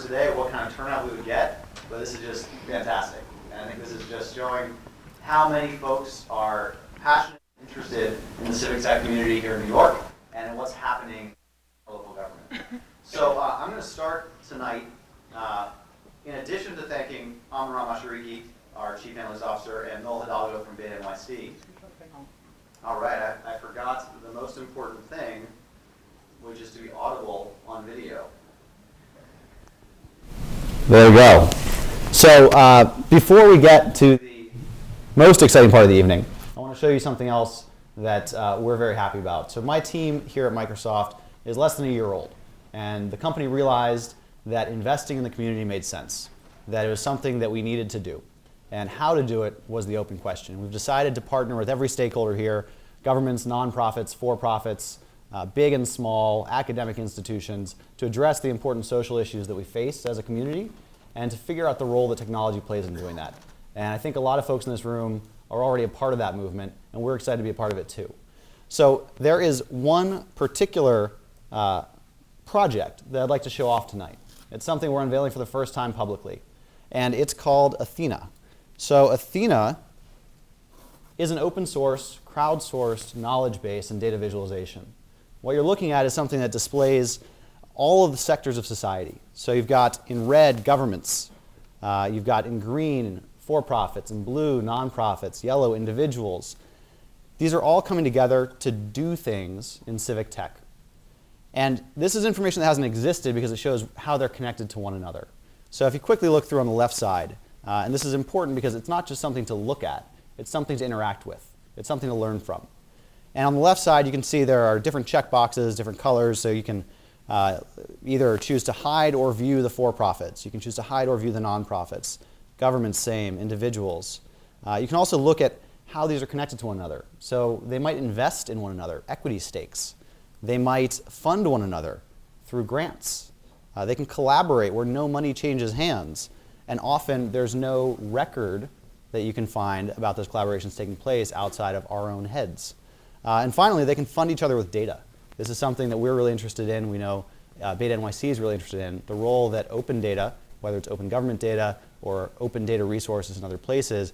today what kind of turnout we would get, but this is just fantastic. And I think this is just showing how many folks are passionate and interested in the civic tech community here in New York and in what's happening in our local government. So I'm going to start tonight, in addition to thanking Mashariki, our Chief Analytics Officer, and Noel Hidalgo from Beta NYC. All right, I forgot the most important thing, which is to be audible on video. There we go. So before we get to the most exciting part of the evening, I want to show you something else that we're very happy about. So my team here at Microsoft is less than a year old, and the company realized that investing in the community made sense, that it was something that we needed to do. And how to do it was the open question. We've decided to partner with every stakeholder here, governments, nonprofits, for-profits, big and small, academic institutions, to address the important social issues that we face as a community and to figure out the role that technology plays in doing that. And I think a lot of folks in this room are already a part of that movement, and we're excited to be a part of it too. So there is one particular project that I'd like to show off tonight. It's something we're unveiling for the first time publicly, and it's called Athena. So Athena is an open source, crowdsourced knowledge base and data visualization. What you're looking at is something that displays all of the sectors of society. So you've got in red governments, you've got in green for-profits, in blue nonprofits, yellow individuals. These are all coming together to do things in civic tech. And this is information that hasn't existed because it shows how they're connected to one another. So if you quickly look through on the left side, and this is important because it's not just something to look at, it's something to interact with. It's something to learn from. And on the left side, you can see there are different checkboxes, different colors, so you can either choose to hide or view the for-profits. You can choose to hide or view the nonprofits. Governments, same. Individuals. You can also look at how these are connected to one another. So they might invest in one another, equity stakes. They might fund one another through grants. They can collaborate where no money changes hands. And often there's no record that you can find about those collaborations taking place outside of our own heads. And finally, they can fund each other with data. This is something that we're really interested in. We know Beta NYC is really interested in the role that open data, whether it's open government data or open data resources in other places,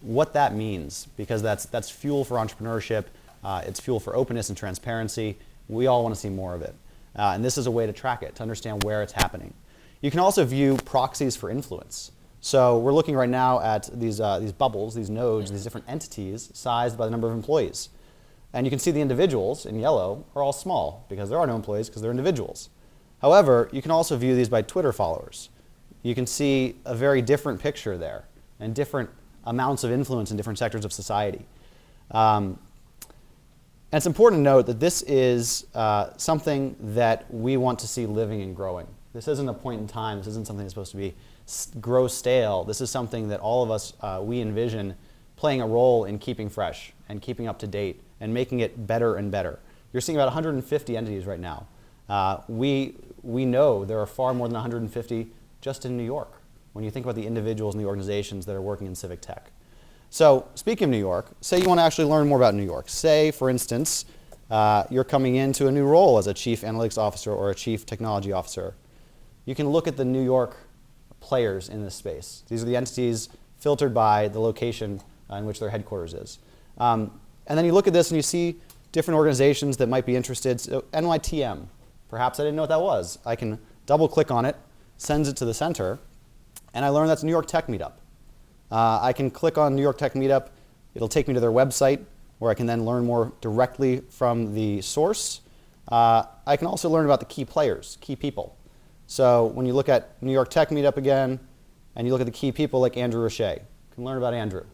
what that means, because that's fuel for entrepreneurship. It's fuel for openness and transparency. We all want to see more of it. And this is a way to track it, to understand where it's happening. You can also view proxies for influence. So we're looking right now at these bubbles, these nodes, these different entities sized by the number of employees. And you can see the individuals in yellow are all small because there are no employees because they're individuals. However, you can also view these by Twitter followers. You can see a very different picture there and different amounts of influence in different sectors of society. And it's important to note that this is something that we want to see living and growing. This isn't a point in time. This isn't something that's supposed to be grow stale. This is something that all of us, we envision playing a role in keeping fresh and keeping up to date and making it better and better. You're seeing about 150 entities right now. We know there are far more than 150 just in New York when you think about the individuals and the organizations that are working in civic tech. So speaking of New York, say you want to actually learn more about New York. Say, for instance, you're coming into a new role as a Chief Analytics Officer or a Chief Technology Officer. You can look at the New York players in this space. These are the entities filtered by the location in which their headquarters is. And then you look at this and you see different organizations that might be interested. So NYTM, perhaps I didn't know what that was. I can double click on it, sends it to the center, and I learn that's New York Tech Meetup. I can click on New York Tech Meetup. It'll take me to their website where I can then learn more directly from the source. I can also learn about the key players, key people. So when you look at New York Tech Meetup again, and you look at the key people like Andrew Roche, you can learn about Andrew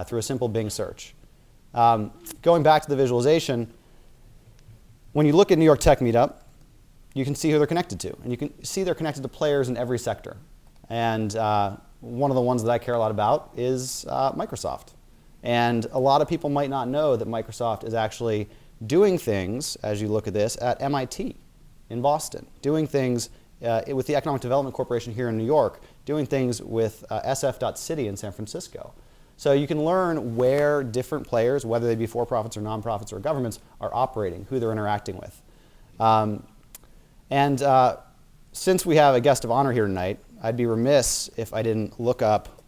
through a simple Bing search. Going back to the visualization, when you look at New York Tech Meetup, you can see who they're connected to. And you can see they're connected to players in every sector. And one of the ones that I care a lot about is Microsoft. And a lot of people might not know that Microsoft is actually doing things, as you look at this, at MIT in Boston, doing things with the Economic Development Corporation here in New York, doing things with SF.City in San Francisco. So you can learn where different players, whether they be for-profits or nonprofits or governments, are operating, who they're interacting with. since we have a guest of honor here tonight, I'd be remiss if I didn't look up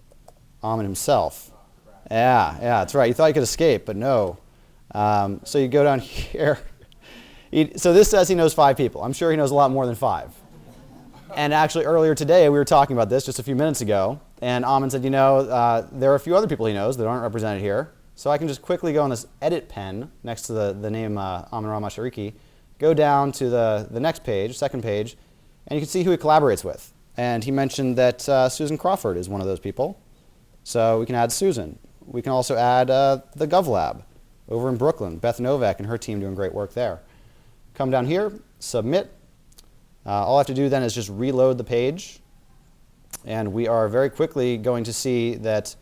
Amin himself. Yeah, that's right. You thought you could escape, but no. So you go down here. So this says he knows 5 people. I'm sure he knows a lot more than 5. And actually earlier today we were talking about this just a few minutes ago, and Amin said, there are a few other people he knows that aren't represented here. So I can just quickly go on this edit pen next to the name Amin Mashariki, go down to the next page, second page, and you can see who he collaborates with. And he mentioned that Susan Crawford is one of those people. So we can add Susan. We can also add the GovLab over in Brooklyn, Beth Novak and her team doing great work there. Come down here, submit. All I have to do then is just reload the page, and we are very quickly going to see that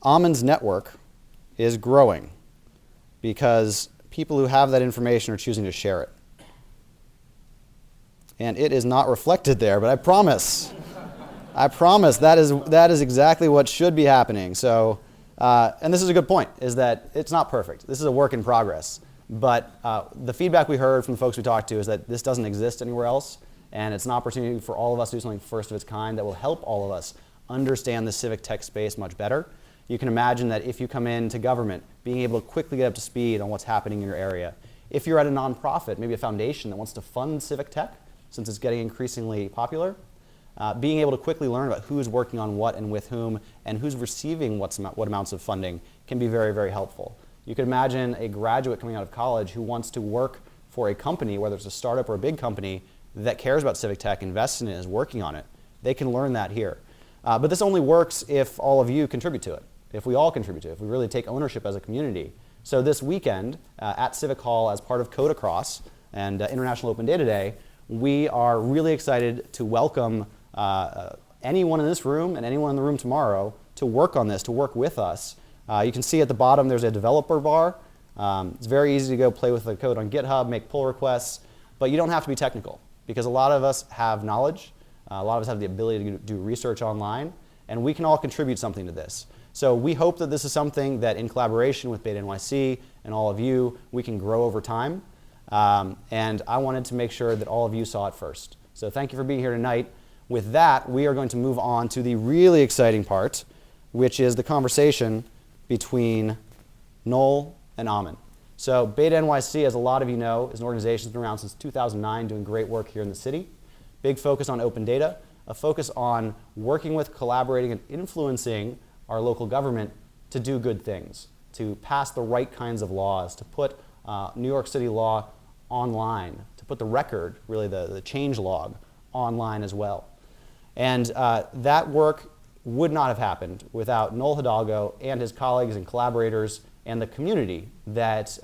Amin's network is growing because people who have that information are choosing to share it. And it is not reflected there, but I promise that is exactly what should be happening. So, and this is a good point, is that it's not perfect. This is a work in progress. But the feedback we heard from the folks we talked to is that this doesn't exist anywhere else, and it's an opportunity for all of us to do something first of its kind that will help all of us understand the civic tech space much better. You can imagine that if you come into government, being able to quickly get up to speed on what's happening in your area. If you're at a nonprofit, maybe a foundation that wants to fund civic tech, since it's getting increasingly popular, being able to quickly learn about who's working on what and with whom, and who's receiving what amounts of funding can be very, very helpful. You could imagine a graduate coming out of college who wants to work for a company, whether it's a startup or a big company, that cares about civic tech, invests in it, is working on it. They can learn that here. But this only works if all of you contribute to it, if we all contribute to it, if we really take ownership as a community. So this weekend at Civic Hall, as part of Code Across and International Open Data Day, we are really excited to welcome anyone in this room and anyone in the room tomorrow to work on this, to work with us. You can see at the bottom there's a developer bar. It's very easy to go play with the code on GitHub, make pull requests, but you don't have to be technical because a lot of us have knowledge, a lot of us have the ability to do research online, and we can all contribute something to this. So we hope that this is something that in collaboration with Beta NYC and all of you, we can grow over time. And I wanted to make sure that all of you saw it first. So thank you for being here tonight. With that, we are going to move on to the really exciting part, which is the conversation between Noel and Amin. So Beta NYC, as a lot of you know, is an organization that's been around since 2009 doing great work here in the city. Big focus on open data, a focus on working with, collaborating, and influencing our local government to do good things, to pass the right kinds of laws, to put New York City law online, to put the record, really the change log, online as well. And that work would not have happened without Noel Hidalgo and his colleagues and collaborators and the community that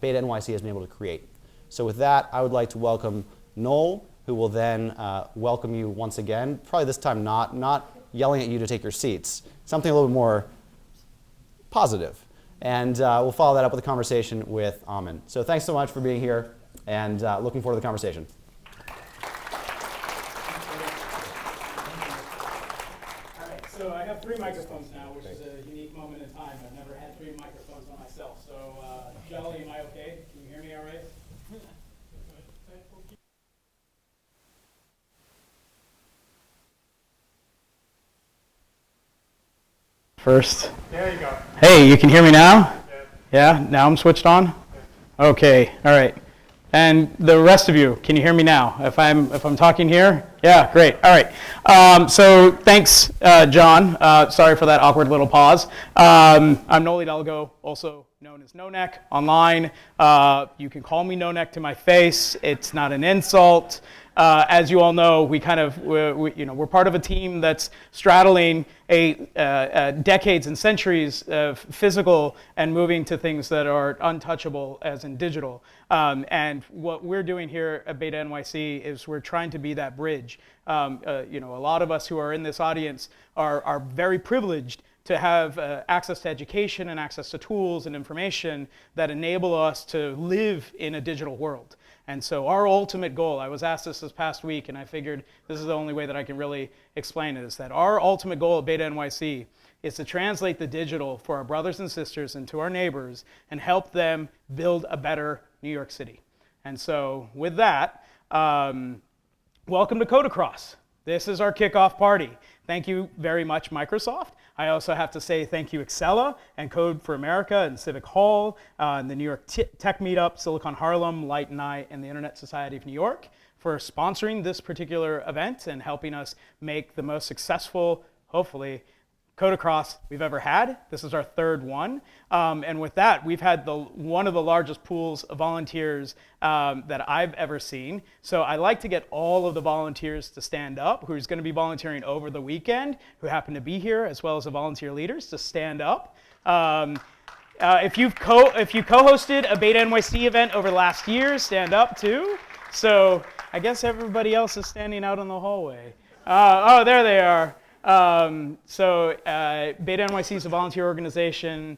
Beta NYC has been able to create. So with that, I would like to welcome Noel, who will then welcome you once again, probably this time not yelling at you to take your seats, something a little bit more positive. And we'll follow that up with a conversation with Amin. So thanks so much for being here, and looking forward to the conversation. All right, so I have 3 microphones now, which is a unique moment in time. I've never had 3 microphones on myself. So, Jelly, am I okay? Can you hear me all right? First. There you go. Hey, you can hear me now? Yeah, now I'm switched on? Okay, all right. And the rest of you, can you hear me now? If I'm talking here? Yeah, great. All right. So thanks, John. Sorry for that awkward little pause. I'm Noel Hidalgo, also known as No Neck online. You can call me No Neck to my face. It's not an insult. As you all know, we're part of a team that's straddling decades and centuries of physical and moving to things that are untouchable, as in digital. And what we're doing here at Beta NYC is we're trying to be that bridge. A lot of us who are in this audience are very privileged to have access to education and access to tools and information that enable us to live in a digital world. And so our ultimate goal, I was asked this past week, and I figured this is the only way that I can really explain it, is that our ultimate goal at Beta NYC is to translate the digital for our brothers and sisters and to our neighbors and help them build a better New York City. And so with that, welcome to Code Across. This is our kickoff party. Thank you very much, Microsoft. I also have to say thank you, Excella and Code for America and Civic Hall, and the New York Tech Meetup, Silicon Harlem, Light and I, and the Internet Society of New York for sponsoring this particular event and helping us make the most successful, hopefully, Code Across we've ever had. This is our third one. And with that, we've had one of the largest pools of volunteers that I've ever seen. So I like to get all of the volunteers to stand up, who's going to be volunteering over the weekend, who happen to be here, as well as the volunteer leaders, to stand up. If you co-hosted a Beta NYC event over the last year, stand up too. So I guess everybody else is standing out in the hallway. Oh, there they are. Beta NYC is a volunteer organization.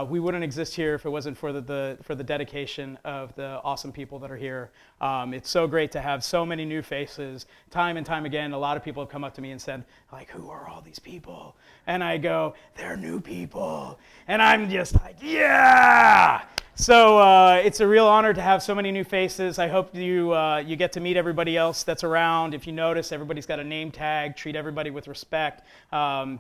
We wouldn't exist here if it wasn't for the dedication of the awesome people that are here. It's so great to have so many new faces. Time and time again, a lot of people have come up to me and said, like, who are all these people? And I go, they're new people. And I'm just like, yeah! So it's a real honor to have so many new faces. I hope you get to meet everybody else that's around. If you notice, everybody's got a name tag. Treat everybody with respect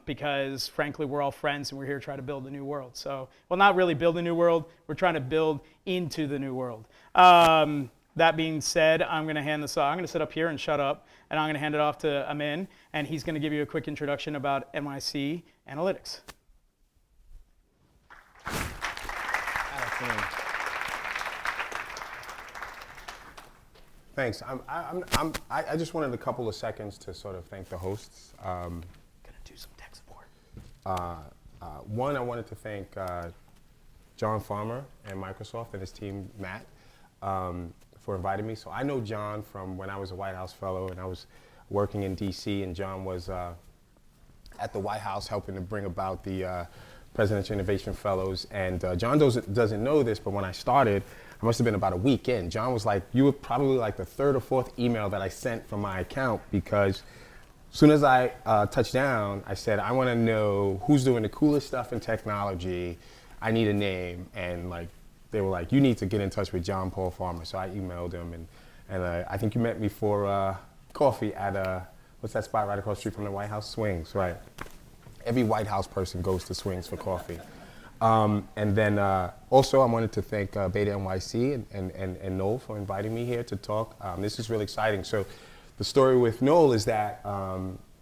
because, frankly, we're all friends and we're here to try to build a new world. So, well, not really build a new world. We're trying to build into the new world. That being said, I'm going to hand this off. I'm going to sit up here and shut up, and I'm going to hand it off to Amin, and he's going to give you a quick introduction about NYC Analytics. Thanks. I just wanted a couple of seconds to sort of thank the hosts. Gonna do some tech support. One, I wanted to thank John Farmer and Microsoft and his team, Matt, for inviting me. So I know John from when I was a White House fellow and I was working in DC, and John was at the White House helping to bring about the Presidential Innovation Fellows. And John doesn't know this, but when I started, I must have been about a week in. John was like, you were probably like the third or fourth email that I sent from my account, because as soon as I touched down, I said, I want to know who's doing the coolest stuff in technology. I need a name. And like, they were like, you need to get in touch with John Paul Farmer. So I emailed him, and I think you met me for coffee at, what's that spot right across the street from the White House? Swings, right. Every White House person goes to Swings for coffee. And then also I wanted to thank Beta NYC and Noel for inviting me here to talk. This is really exciting. So the story with Noel is that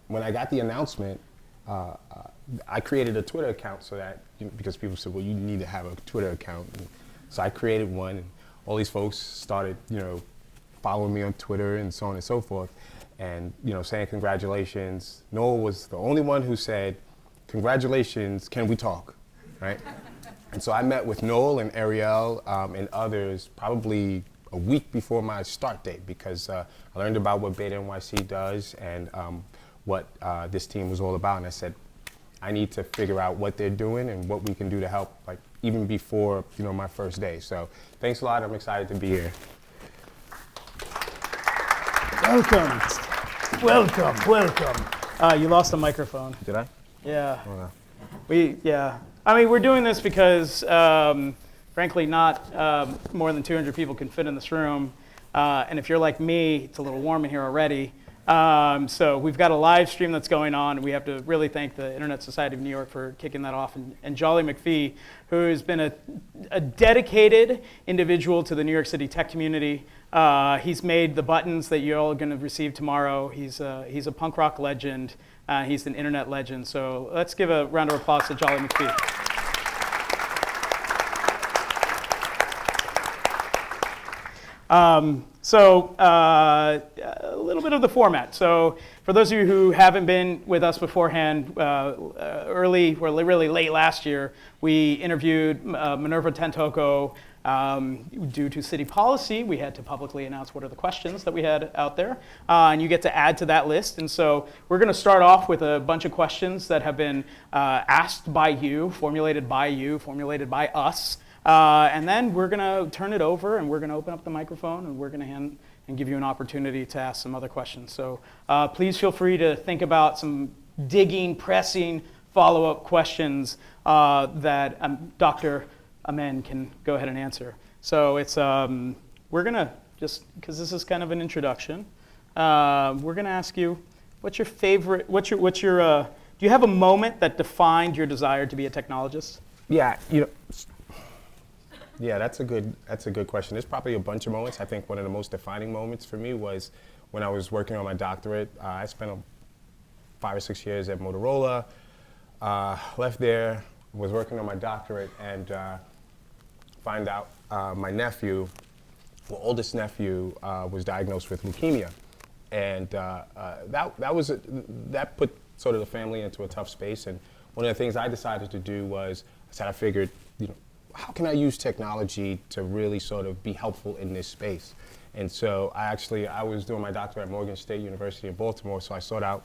when I got the announcement, I created a Twitter account so that, because people said, well, you need to have a Twitter account. And so I created one, and all these folks started, following me on Twitter and so on and so forth, and, saying congratulations. Noel was the only one who said, congratulations, can we talk? Right? And so I met with Noel and Ariel and others probably a week before my start date, because I learned about what Beta NYC does and what this team was all about. And I said, I need to figure out what they're doing and what we can do to help, like even before my first day. So thanks a lot. I'm excited to be here. Welcome. You lost the microphone. Did I? Yeah. Oh, no. I mean, we're doing this because, frankly, not more than 200 people can fit in this room. And if you're like me, it's a little warm in here already. So we've got a live stream that's going on, and we have to really thank the Internet Society of New York for kicking that off, and Jolly McPhee, who has been a dedicated individual to the New York City tech community. He's made the buttons that you're all going to receive tomorrow. He's a punk rock legend. He's an internet legend. So let's give a round of applause to Jolly McPhee. A little bit of the format. So for those of you who haven't been with us beforehand, really late last year, we interviewed Minerva Tantoko. Due to city policy, we had to publicly announce what are the questions that we had out there, and you get to add to that list. And so we're going to start off with a bunch of questions that have been asked by you, formulated by us, and then we're going to turn it over, and we're going to open up the microphone, and we're going to give you an opportunity to ask some other questions. So please feel free to think about some digging, pressing follow-up questions that Dr. Amen can go ahead and answer. So it's we're gonna just, because this is kind of an introduction, we're going to ask you, what's your favorite, do you have a moment that defined your desire to be a technologist? Yeah, yeah, that's a good question. There's probably a bunch of moments. I think one of the most defining moments for me was when I was working on my doctorate. I spent 5 or 6 years at Motorola, left there, was working on my doctorate, and find out my nephew, my oldest nephew, was diagnosed with leukemia. And that put sort of the family into a tough space. And one of the things I decided to do was, I figured, how can I use technology to really sort of be helpful in this space? And so I was doing my doctorate at Morgan State University in Baltimore, so I sought out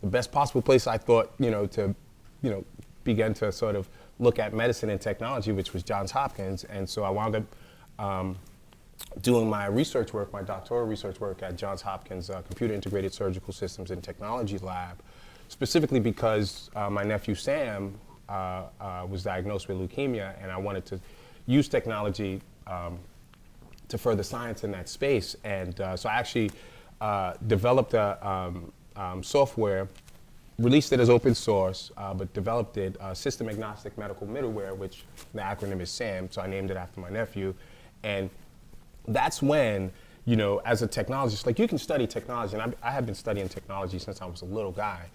the best possible place I thought, to, begin to sort of look at medicine and technology, which was Johns Hopkins. And so I wound up doing my research work, my doctoral research work at Johns Hopkins Computer Integrated Surgical Systems and Technology Lab, specifically because my nephew Sam was diagnosed with leukemia, and I wanted to use technology to further science in that space. And so I actually developed a software, released it as open source, but developed it system agnostic medical middleware, which the acronym is SAM, so I named it after my nephew. And that's when, as a technologist, like, you can study technology, and I have been studying technology since I was a little guy.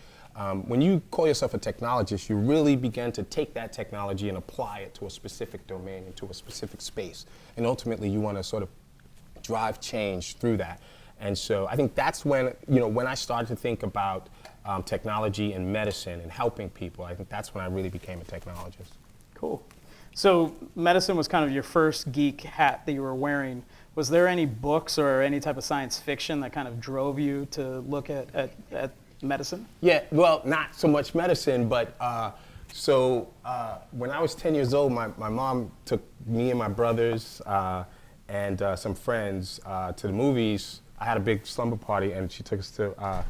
When you call yourself a technologist, you really begin to take that technology and apply it to a specific domain, into a specific space. And ultimately, you want to sort of drive change through that. And so I think that's when, when I started to think about technology and medicine and helping people, I think that's when I really became a technologist. Cool. So medicine was kind of your first geek hat that you were wearing. Was there any books or any type of science fiction that kind of drove you to look at medicine? Yeah, well, not so much medicine, but when I was 10 years old, my mom took me and my brothers and some friends to the movies. I had a big slumber party, and she took us to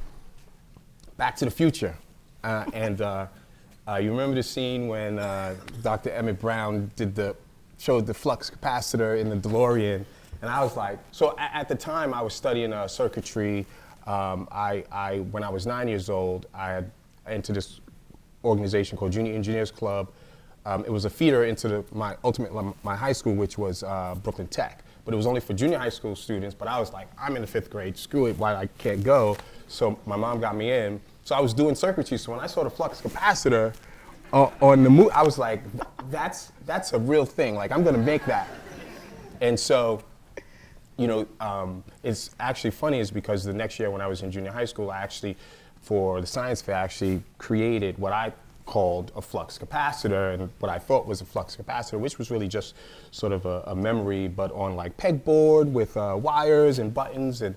Back to the Future. You remember the scene when Dr. Emmett Brown showed the flux capacitor in the DeLorean, and I was like, so at the time I was studying circuitry. When I was 9 years old, I had entered this organization called Junior Engineers Club. It was a feeder into my high school, which was Brooklyn Tech. But it was only for junior high school students, but I was like, I'm in the 5th grade, screw it, why I can't go? So my mom got me in. So I was doing circuitry, so when I saw the flux capacitor on the movie, I was like, that's a real thing, like, I'm gonna make that. And so, it's actually funny is because the next year when I was in junior high school, I actually, for the science fair, I actually created what I called a flux capacitor, and what I thought was a flux capacitor, which was really just sort of a memory, but on like pegboard with wires and buttons, and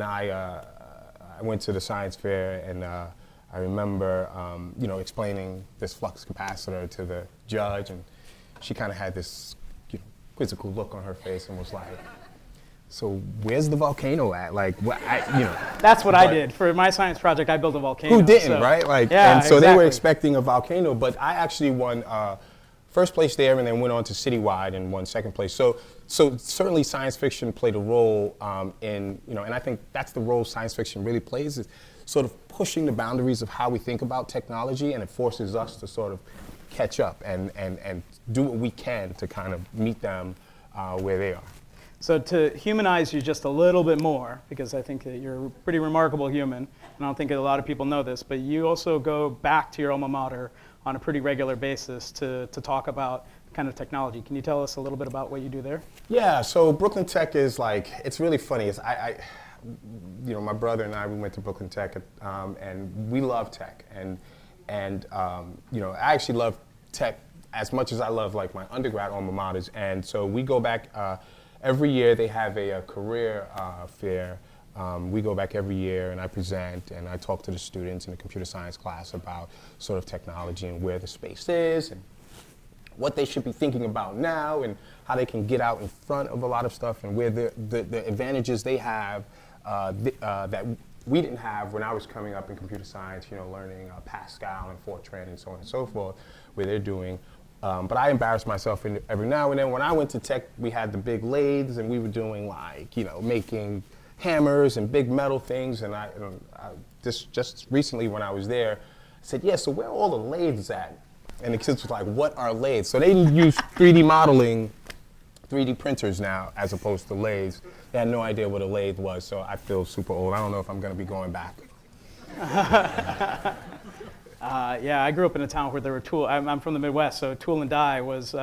I went to the science fair, and I remember explaining this flux capacitor to the judge, and she kind of had this quizzical look on her face and was like, so where's the volcano at? Like, That's what I did. For my science project, I built a volcano. Who didn't, right? Like, yeah, and so exactly. They were expecting a volcano, but I actually won first place there, and then went on to citywide and won 2nd place. So certainly science fiction played a role in, and I think that's the role science fiction really plays, is sort of pushing the boundaries of how we think about technology, and it forces us to sort of catch up and do what we can to kind of meet them where they are. So to humanize you just a little bit more, because I think that you're a pretty remarkable human, and I don't think a lot of people know this, but you also go back to your alma mater on a pretty regular basis to talk about kind of technology. Can you tell us a little bit about what you do there? Yeah, so Brooklyn Tech is like, it's really funny. My brother and I, we went to Brooklyn Tech, and we love tech, and I actually love tech as much as I love like my undergrad alma maters, and so we go back. Every year they have a career fair. We go back every year, and I present, and I talk to the students in the computer science class about sort of technology and where the space is, and what they should be thinking about now, and how they can get out in front of a lot of stuff, and where the advantages they have that we didn't have when I was coming up in computer science, learning Pascal and Fortran and so on and so forth, where they're doing. But I embarrass myself every now and then. When I went to tech, we had the big lathes, and we were doing like, making hammers and big metal things. And I just recently when I was there, I said, yeah, so where are all the lathes at? And the kids was like, what are lathes? So they use 3D modeling, 3D printers now as opposed to lathes. They had no idea what a lathe was, so I feel super old. I don't know if I'm going to be going back. Yeah, I grew up in a town where there were I'm from the Midwest, so tool and die was,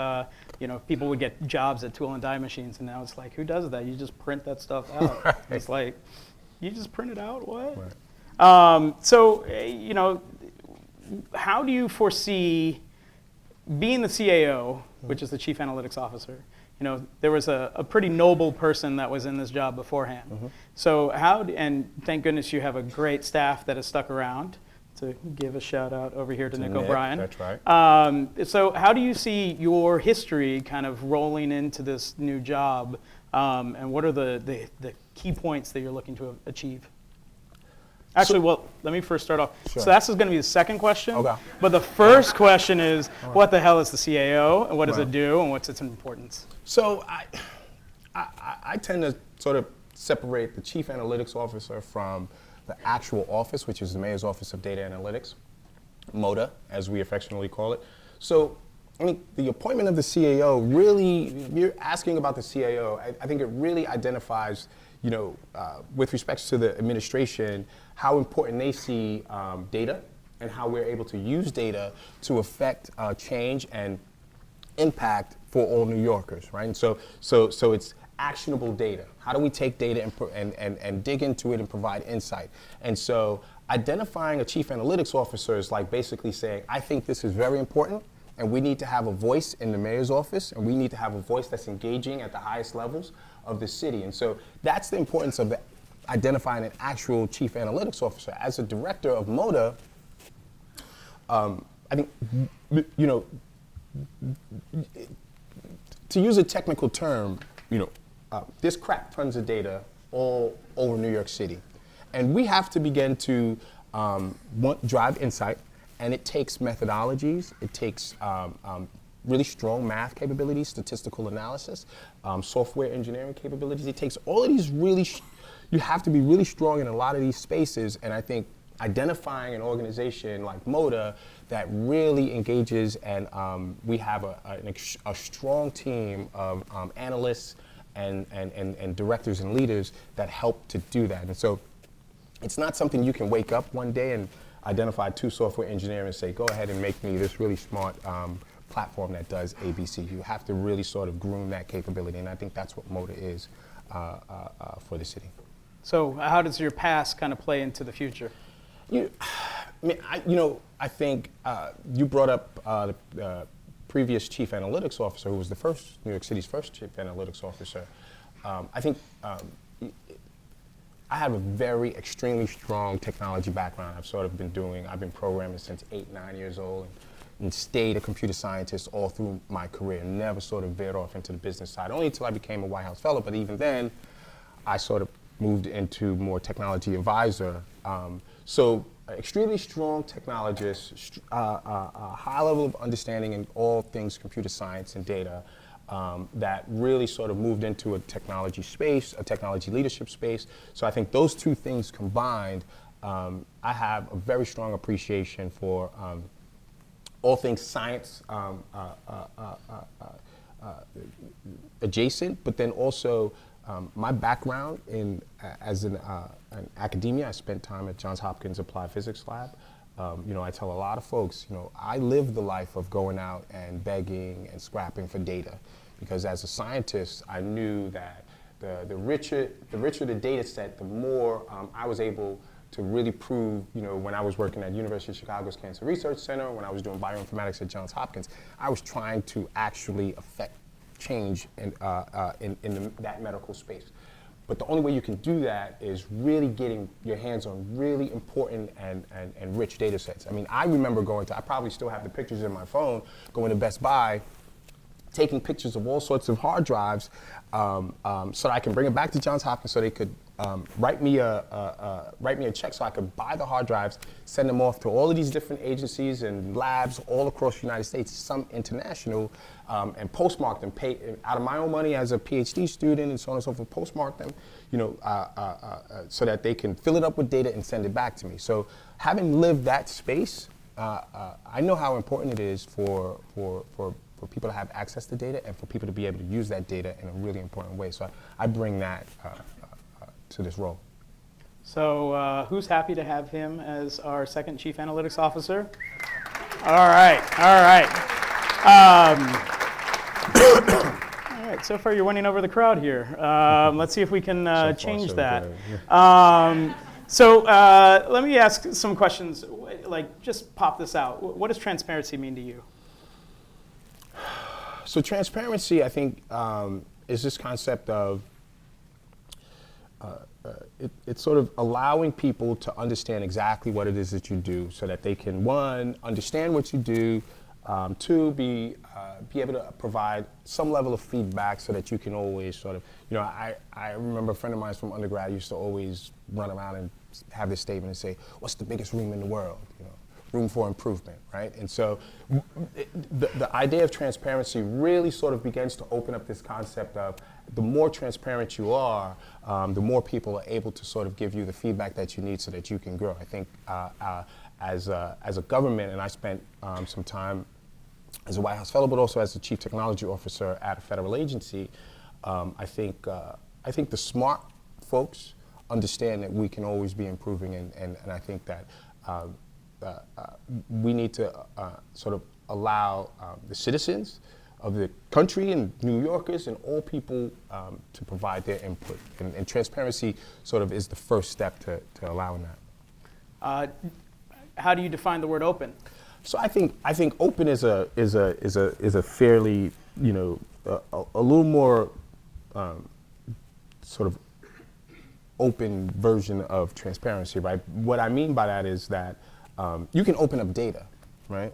people would get jobs at tool and die machines, and now it's like, who does that? You just print that stuff out. Right. It's like, you just print it out? What? Right. How do you foresee being the CAO, which is the Chief Analytics Officer? There was a pretty noble person that was in this job beforehand. Mm-hmm. So and thank goodness you have a great staff that has stuck around. To give a shout out over here to Nick O'Brien. That's right. So how do you see your history kind of rolling into this new job, and what are the key points that you're looking to achieve? Actually, well, let me first start off. Sure. So that's going to be the second question. Okay. But the first question is, what the hell is the CAO, and what does it do, and what's its importance? So I tend to sort of separate the Chief Analytics Officer from the actual office, which is the Mayor's Office of Data Analytics, MODA, as we affectionately call it. So, the appointment of the CAO really, you're asking about the CAO, I think it really identifies, with respect to the administration, how important they see data and how we're able to use data to affect change and impact for all New Yorkers, right? And so it's actionable data. How do we take data and dig into it and provide insight? And so identifying a chief analytics officer is like basically saying, I think this is very important, and we need to have a voice in the mayor's office, and we need to have a voice that's engaging at the highest levels of the city. And so that's the importance of identifying an actual chief analytics officer. As a director of MODA, I think, to use a technical term, there's crap tons of data all over New York City. And we have to begin to drive insight, and it takes methodologies, it takes really strong math capabilities, statistical analysis, software engineering capabilities. It takes all of these you have to be really strong in a lot of these spaces, and I think identifying an organization like MODA that really engages, and we have a strong team of analysts and directors and leaders that help to do that. And so it's not something you can wake up one day and identify 2 software engineers and say, go ahead and make me this really smart platform that does ABC. You have to really sort of groom that capability, and I think that's what MODA is for the city. So how does your past kind of play into the future? I think you brought up the previous chief analytics officer, who was New York City's first chief analytics officer. I think I have a extremely strong technology background. I've been programming since 8, 9 years old, and stayed a computer scientist all through my career, never sort of veered off into the business side, only until I became a White House fellow, but even then, I sort of moved into more technology advisor. So extremely strong technologist, high level of understanding in all things computer science and data, that really sort of moved into a technology space, a technology leadership space. So I think those 2 things combined, I have a very strong appreciation for all things science adjacent, but then also my background as an academia. I spent time at Johns Hopkins Applied Physics Lab. I tell a lot of folks, I live the life of going out and begging and scrapping for data, because as a scientist, I knew that the richer the data set, the more I was able to really prove, when I was working at University of Chicago's Cancer Research Center, when I was doing bioinformatics at Johns Hopkins, I was trying to actually affect change in that medical space. But the only way you can do that is really getting your hands on really important and rich data sets. I mean, I remember I probably still have the pictures in my phone, going to Best Buy, taking pictures of all sorts of hard drives so that I can bring it back to Johns Hopkins so they could write me a check so I could buy the hard drives, send them off to all of these different agencies and labs all across the United States, some international, and postmark them, pay out of my own money as a PhD student and so on and so forth, postmark them, so that they can fill it up with data and send it back to me. So having lived that space, I know how important it is for people to have access to data and for people to be able to use that data in a really important way. So I bring that to this role. So who's happy to have him as our second Chief Analytics Officer? All right, all right. All right, so far you're winning over the crowd here. Let's see if we can change so that. good, yeah. So let me ask some questions, like just pop this out. What does transparency mean to you? So transparency, I think, is this concept of it's sort of allowing people to understand exactly what it is that you do so that they can, one, understand what you do, two, be able to provide some level of feedback so that you can always sort of, I remember a friend of mine from undergrad used to always run around and have this statement and say, what's the biggest room in the world? Room for improvement, right? And so the idea of transparency really sort of begins to open up this concept of the more transparent you are, the more people are able to sort of give you the feedback that you need so that you can grow. I think as a government, and I spent some time as a White House fellow, but also as the Chief Technology Officer at a federal agency, I think the smart folks understand that we can always be improving, and I think that we need to sort of allow the citizens of the country and New Yorkers and all people to provide their input. And transparency sort of is the first step to allowing that. How do you define the word open? So I think open is a fairly, a little more sort of open version of transparency, right? What I mean by that is that you can open up data, right?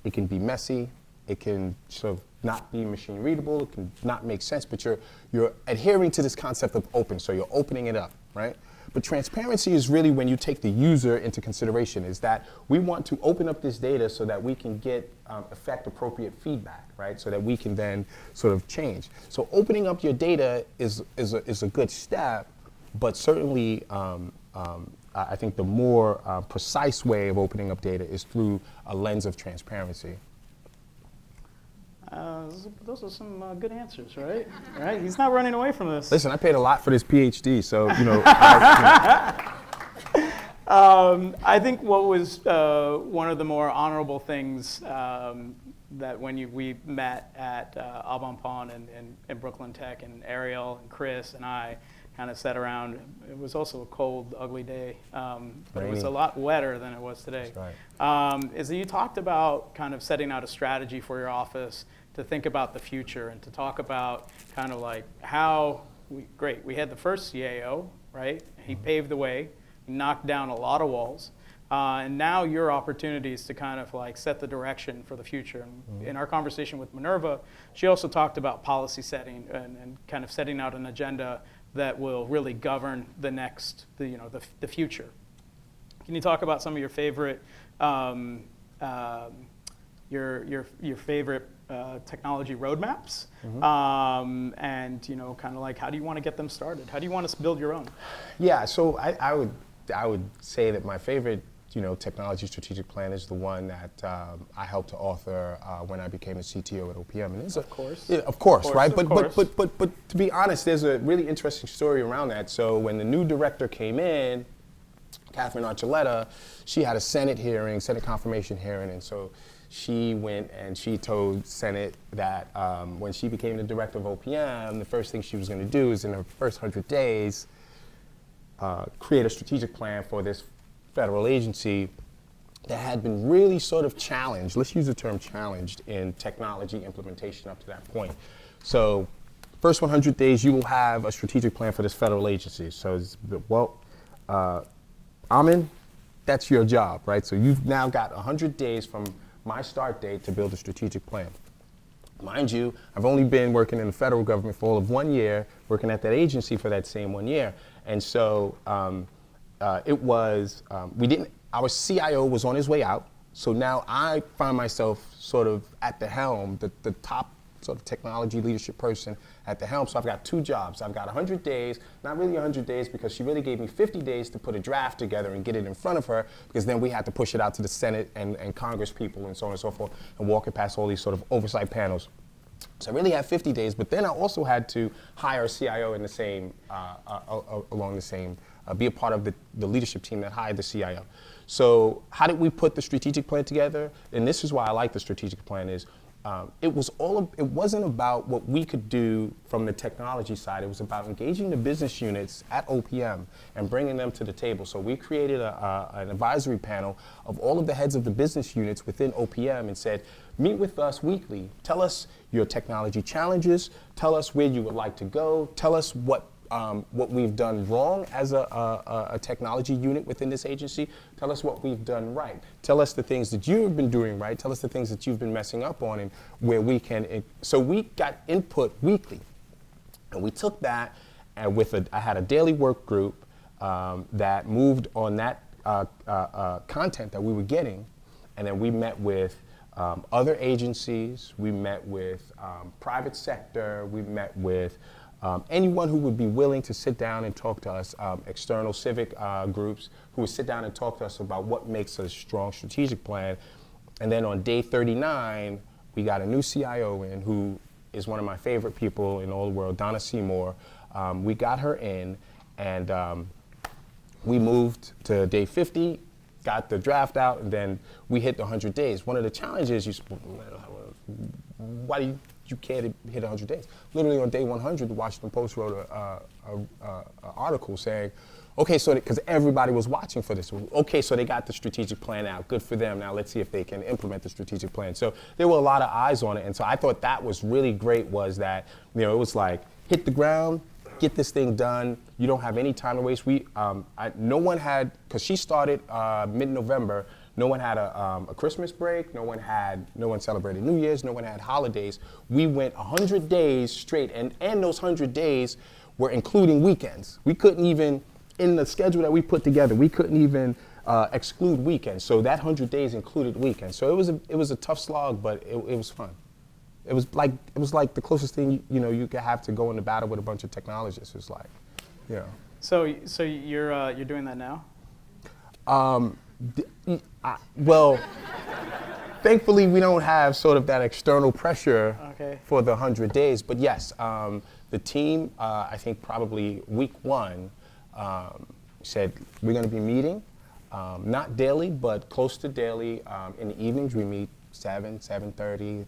It can be messy, it can sort of not be machine readable, it can not make sense, but you're adhering to this concept of open, so you're opening it up, right? But transparency is really when you take the user into consideration, is that we want to open up this data so that we can get effect appropriate feedback, right? So that we can then sort of change. So opening up your data is a good step, but certainly I think the more precise way of opening up data is through a lens of transparency. Those are some good answers, right? Right? He's not running away from this. Listen, I paid a lot for this PhD, so I think what was one of the more honorable things that when we met at Alban and Brooklyn Tech, and Ariel and Chris and I kind of sat around. It was also a cold, ugly day, but it was a lot wetter than it was today. That's right. Is that you talked about kind of setting out a strategy for your office to think about the future and to talk about kind of like how, we had the first CAO, right? He paved the way, he knocked down a lot of walls. And now your opportunity is to kind of like set the direction for the future. And in our conversation with Minerva, she also talked about policy setting and kind of setting out an agenda that will really govern the next, the future. Can you talk about some of your favorite, your favorite technology roadmaps, and kind of like how do you want to get them started? How do you want to build your own? Yeah, so I would say that my favorite technology strategic plan is the one that I helped to author when I became a CTO at OPM. And it's of course. Yeah, of course, right? But to be honest, there's a really interesting story around that. So when the new director came in, Catherine Archuleta, she had a Senate confirmation hearing, and so she went and she told Senate that when she became the director of OPM, the first thing she was going to do is in her first 100 days, create a strategic plan for this federal agency that had been really sort of challenged, let's use the term challenged, in technology implementation up to that point. So first 100 days, you will have a strategic plan for this federal agency. So, Amin, that's your job, right? So you've now got 100 days from my start date to build a strategic plan. Mind you, I've only been working in the federal government for all of 1 year, working at that agency for that same 1 year. And so it was, our CIO was on his way out. So now I find myself sort of at the helm, the top sort of technology leadership person at the helm. So I've got 2 jobs. I've got 100 days, not really 100 days because she really gave me 50 days to put a draft together and get it in front of her, because then we had to push it out to the Senate and Congress people and so on and so forth and walk it past all these sort of oversight panels. So I really had 50 days, but then I also had to hire a CIO in the same, along the same, be a part of the leadership team that hired the CIO. So how did we put the strategic plan together? And this is why I like the strategic plan is, it wasn't about what we could do from the technology side. It was about engaging the business units at OPM and bringing them to the table. So we created an advisory panel of all of the heads of the business units within OPM and said, meet with us weekly. Tell us your technology challenges. Tell us where you would like to go. Tell us what we've done wrong as a technology unit within this agency. Tell us what we've done right. Tell us the things that you've been doing right. Tell us the things that you've been messing up on and where we can. So we got input weekly. And we took that and I had a daily work group that moved on that content that we were getting. And then we met with other agencies. We met with private sector. We met with anyone who would be willing to sit down and talk to us, external civic groups who would sit down and talk to us about what makes a strong strategic plan. And then on day 39, we got a new CIO in who is one of my favorite people in all the world, Donna Seymour. We got her in, and we moved to day 50, got the draft out, and then we hit the 100 days. One of the challenges, why do you can't hit 100 days? Literally on day 100, the Washington Post wrote an article saying, okay, so because everybody was watching for this. Okay, so they got the strategic plan out. Good for them. Now let's see if they can implement the strategic plan. So there were a lot of eyes on it, and so I thought that was really great. Was that it was like hit the ground, get this thing done. You don't have any time to waste. No one had, because she started mid-November. No one had a Christmas break. No one celebrated New Year's. No one had holidays. We went 100 days straight, and those 100 days were including weekends. We couldn't even, in the schedule that we put together, we couldn't even exclude weekends. So that 100 days included weekends. So it was a tough slog, but it was fun. It was like the closest thing you could have to go into battle with a bunch of technologists. It's like, So you're doing that now? Well, thankfully we don't have sort of that external pressure for the 100 days. But yes, the team, I think probably week 1, said we're going to be meeting, not daily, but close to daily. In the evenings we meet 7:30.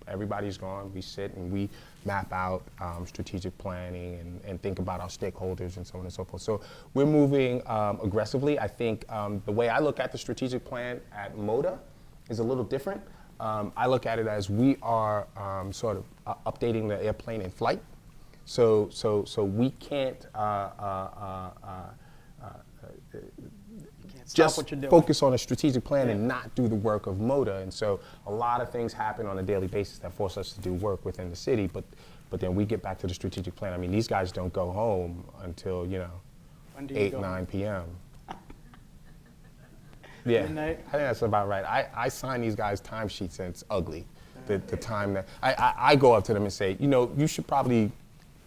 Everybody's gone. We sit and we map out strategic planning and think about our stakeholders and so on and so forth. So we're moving aggressively. I think the way I look at the strategic plan at MODA is a little different. I look at it as we are sort of updating the airplane in flight. So we can't just focus on a strategic plan and not do the work of MODA. And so a lot of things happen on a daily basis that force us to do work within the city, but then we get back to the strategic plan. I mean, these guys don't go home until, 8, 9 p.m. Yeah, Midnight? I think that's about right. I sign these guys' timesheets and it's ugly. The time that, I go up to them and say, you should probably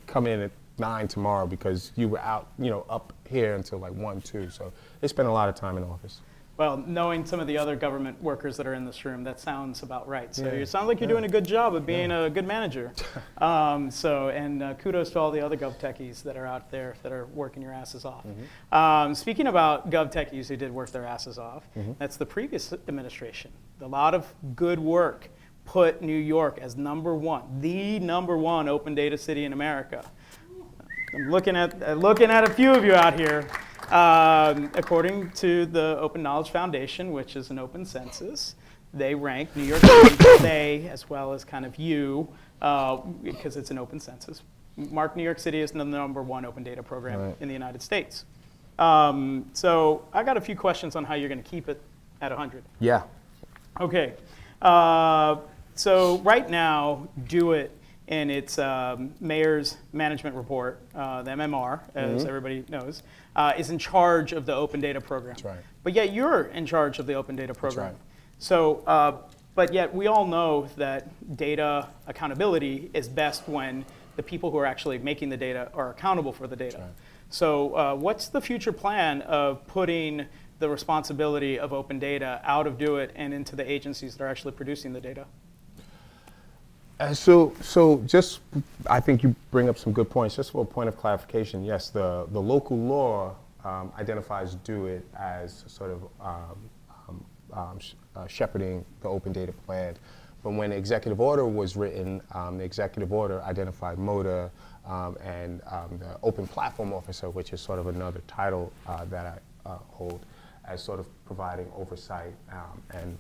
come in at 9 tomorrow because you were out, up here until like 1, 2. So they spend a lot of time in office. Well, knowing some of the other government workers that are in this room, that sounds about right. So it sounds like you're doing a good job of being a good manager. Kudos to all the other gov techies that are out there that are working your asses off. Mm-hmm. Speaking about gov techies who did work their asses off, that's the previous administration. A lot of good work put New York as number 1, the number 1 open data city in America. I'm looking at a few of you out here. According to the Open Knowledge Foundation, which is an open census, they rank New York City, they, as well as kind of you, because it's an open census, mark New York City as the number 1 open data program in the United States. So I got a few questions on how you're going to keep it at 100. Yeah. Okay. So right now, Do It in its mayor's management report, the MMR, as everybody knows, is in charge of the open data program. That's right. But yet you're in charge of the open data program. right. So, but yet we all know that data accountability is best when the people who are actually making the data are accountable for the data. Right. So what's the future plan of putting the responsibility of open data out of Do It and into the agencies that are actually producing the data? So just, I think you bring up some good points. Just for a point of clarification, yes, the local law identifies Do It as sort of shepherding the open data plan. But when the executive order was written, the executive order identified MODA and the Open Platform Officer, which is sort of another title that I hold, as sort of providing oversight and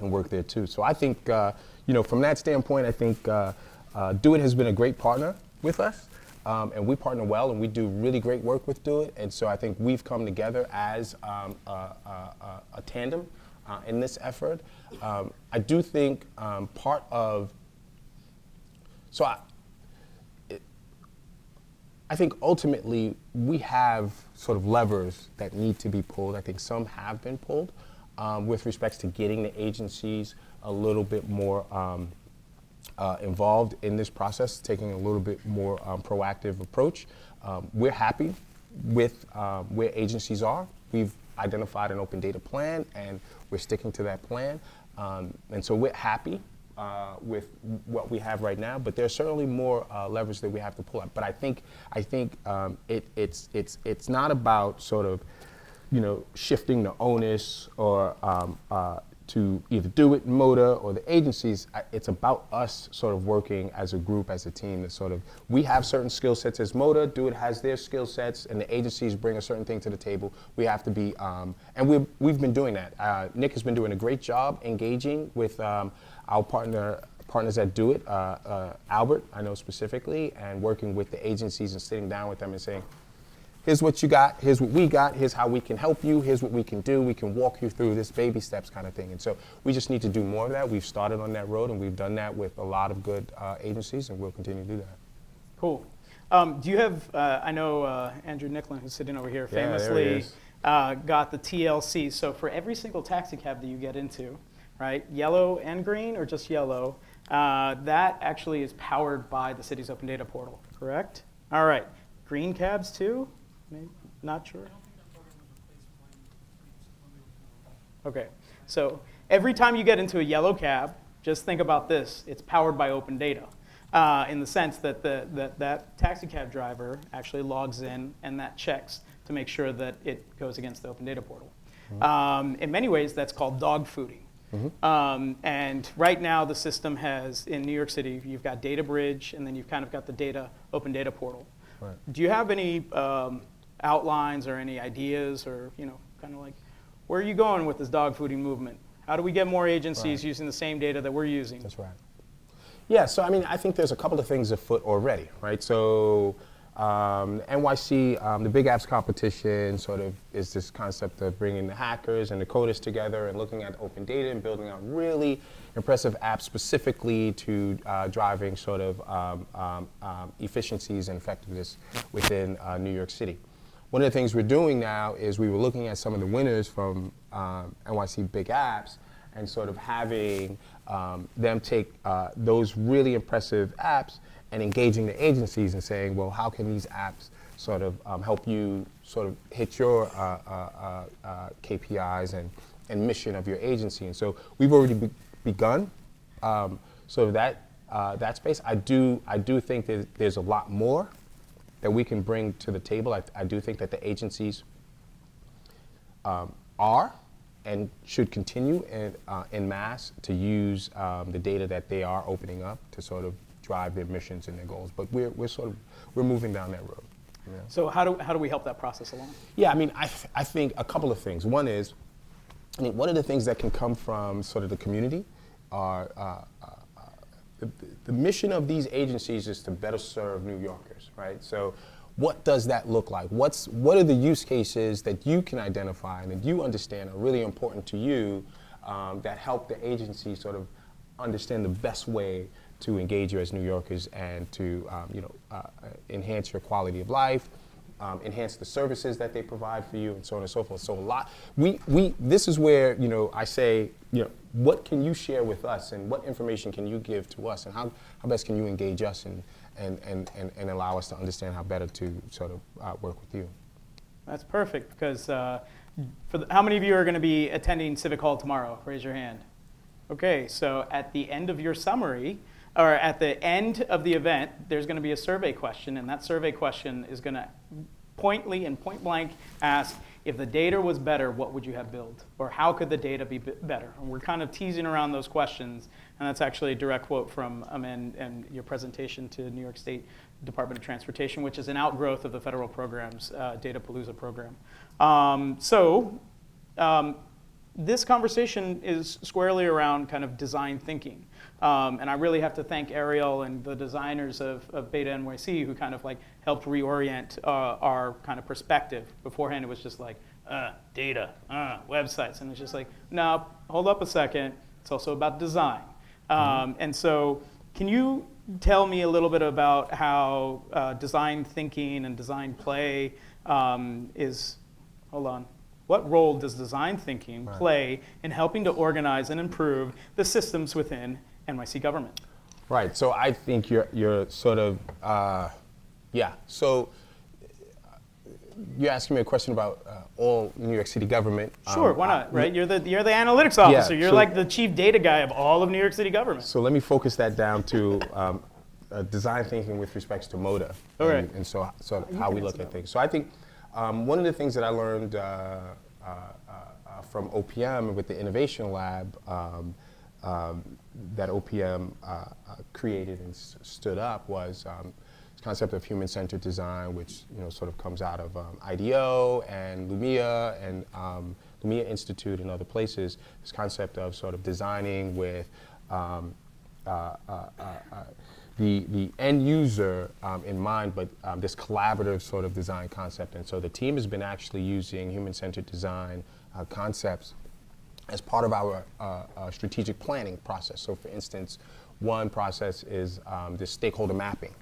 work there too. So I think, from that standpoint, I think Do It has been a great partner with us, and we partner well, and we do really great work with Do It. And so I think we've come together as a tandem in this effort. I do think part of, I think ultimately we have sort of levers that need to be pulled. I think some have been pulled with respects to getting the agencies a little bit more involved in this process, taking a little bit more proactive approach. We're happy with where agencies are. We've identified an open data plan, and we're sticking to that plan. And so we're happy with what we have right now, but there's certainly more levers that we have to pull up. But I think it's not about sort of, shifting the onus or to either Do It, MODA, or the agencies. It's about us sort of working as a group, as a team. That sort of, we have certain skill sets as MODA, Do It has their skill sets, and the agencies bring a certain thing to the table. We have to be, and we've been doing that. Nick has been doing a great job engaging with our partners that Do It, Albert, I know specifically, and working with the agencies and sitting down with them and saying, here's what you got, here's what we got, here's how we can help you, here's what we can do, we can walk you through this baby steps kind of thing. And so we just need to do more of that. We've started on that road, and we've done that with a lot of good agencies, and we'll continue to do that. Cool. Do you have, I know Andrew Nicklin, who's sitting over here, famously got the TLC. So for every single taxi cab that you get into, right, yellow and green or just yellow, that actually is powered by the city's open data portal, correct? All right. Green cabs too? Maybe, not sure. Okay, so every time you get into a yellow cab, just think about this. It's powered by open data in the sense that that taxi cab driver actually logs in and that checks to make sure that it goes against the open data portal. Mm-hmm. In many ways, that's called dog fooding. Mm-hmm. And right now, the system has, in New York City, you've got Data Bridge, and then you've kind of got the open data portal. Right. Do you have any outlines or any ideas, or kind of like, where are you going with this dog fooding movement? How do we get more agencies using the same data that we're using? That's right. Yeah, so I think there's a couple of things afoot already, right? So NYC, the Big Apps competition sort of is this concept of bringing the hackers and the coders together and looking at open data and building out really impressive apps specifically to driving sort of efficiencies and effectiveness within New York City. One of the things we're doing now is we were looking at some of the winners from NYC Big Apps and sort of having them take those really impressive apps and engaging the agencies and saying, well, how can these apps sort of help you sort of hit your KPIs and mission of your agency? And so we've already begun sort of that space. I do think that there's a lot more that we can bring to the table. I do think that the agencies are and should continue in mass to use the data that they are opening up to sort of drive their missions and their goals. But we're moving down that road. So how do we help that process along? Yeah, I think a couple of things. One is, one of the things that can come from sort of the community are the mission of these agencies is to better serve New Yorkers, right? So what does that look like? What are the use cases that you can identify and that you understand are really important to you that help the agency sort of understand the best way to engage you as New Yorkers and to enhance your quality of life, enhance the services that they provide for you, and so on and so forth. So a lot, this is where, I say, what can you share with us, and what information can you give to us, and how best can you engage us and allow us to understand how better to sort of work with you. That's perfect, because how many of you are going to be attending Civic Hall tomorrow? Raise your hand. Okay, so at the end of your summary, or at the end of the event, there's going to be a survey question, and that survey question is going to point blank ask, if the data was better, what would you have built? Or how could the data be better? And we're kind of teasing around those questions, and that's actually a direct quote from Amin and your presentation to New York State Department of Transportation, which is an outgrowth of the federal program's Datapalooza program. This conversation is squarely around kind of design thinking. And I really have to thank Ariel and the designers of Beta NYC who kind of like helped reorient our kind of perspective. Beforehand, it was just like, data, websites. And it's just like, no, hold up a second. It's also about design. And so can you tell me a little bit about how design thinking and design play what role does design thinking play in helping to organize and improve the systems within NYC government? Right. So I think you're sort of, So you're asking me a question about all New York City government. Sure. Why not? Right. You're the analytics officer. You're like the chief data guy of all of New York City government. So let me focus that down to design thinking with respects to MODA. All right. And so how we look at things. So I think one of the things that I learned from OPM with the Innovation Lab that OPM created and stood up was this concept of human-centered design, which sort of comes out of IDEO and Lumia and Lumia Institute and other places. This concept of sort of designing with the end user in mind, but this collaborative sort of design concept. And so the team has been actually using human-centered design concepts as part of our strategic planning process. So for instance, one process is this stakeholder mapping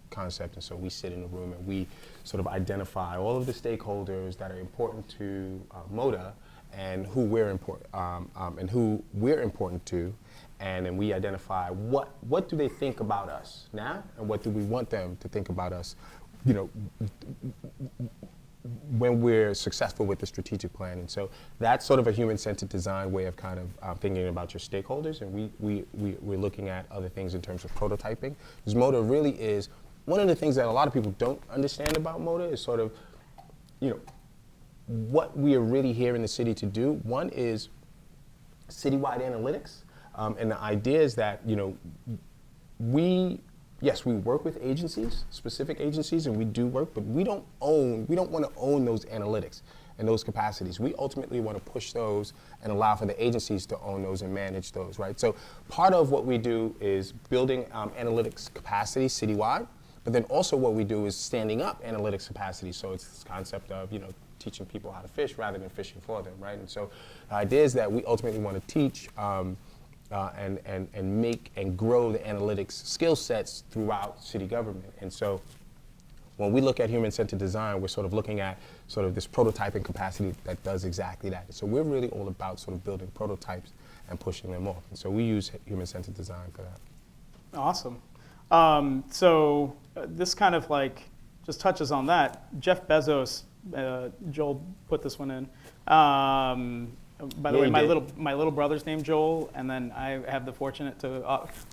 concept. And so we sit in a room and we sort of identify all of the stakeholders that are important to MODA and who we're important to. And then we identify what do they think about us now, and what do we want them to think about us, when we're successful with the strategic plan. And so that's sort of a human-centered design way of kind of thinking about your stakeholders. And we're looking at other things in terms of prototyping. Because MODA really is, one of the things that a lot of people don't understand about MODA is sort of, what we are really here in the city to do. One is citywide analytics. And the idea is that, we work with agencies, specific agencies, and we do work, but we don't want to own those analytics and those capacities. We ultimately want to push those and allow for the agencies to own those and manage those, right? So part of what we do is building analytics capacity citywide, but then also what we do is standing up analytics capacity. So it's this concept of, teaching people how to fish rather than fishing for them, right? And so the idea is that we ultimately want to teach and make and grow the analytics skill sets throughout city government. And so when we look at human-centered design, we're sort of looking at sort of this prototyping capacity that does exactly that. So we're really all about sort of building prototypes and pushing them off. And so we use human-centered design for that. Awesome. This kind of like just touches on that. Jeff Bezos, Joel put this one in. By the way, my little brother's named Joel, and then I have the fortunate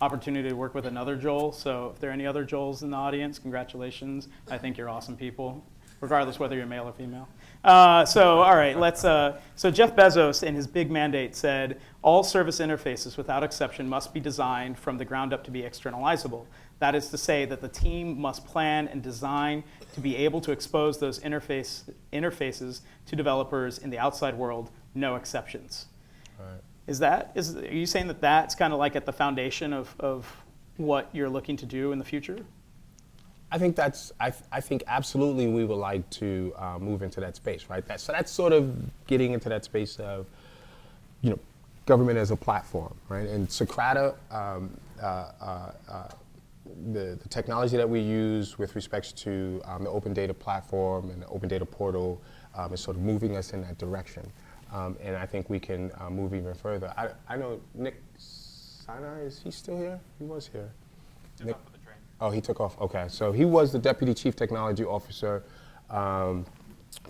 opportunity to work with another Joel. So if there are any other Joels in the audience, congratulations. I think you're awesome people, regardless whether you're male or female. All right, so Jeff Bezos in his big mandate said, all service interfaces without exception must be designed from the ground up to be externalizable. That is to say that the team must plan and design to be able to expose those interfaces to developers in the outside world, no exceptions. Right. Are you saying that that's kind of like at the foundation of what you're looking to do in the future? I think I think absolutely we would like to move into that space, right? So that's sort of getting into that space of, government as a platform, right? And Socrata, the technology that we use with respect to the open data platform and the open data portal is sort of moving us in that direction. And I think we can move even further. I know Nick Sinai, is he still here? He was here. Took off for the train. Oh, he took off, okay. So he was the Deputy Chief Technology Officer for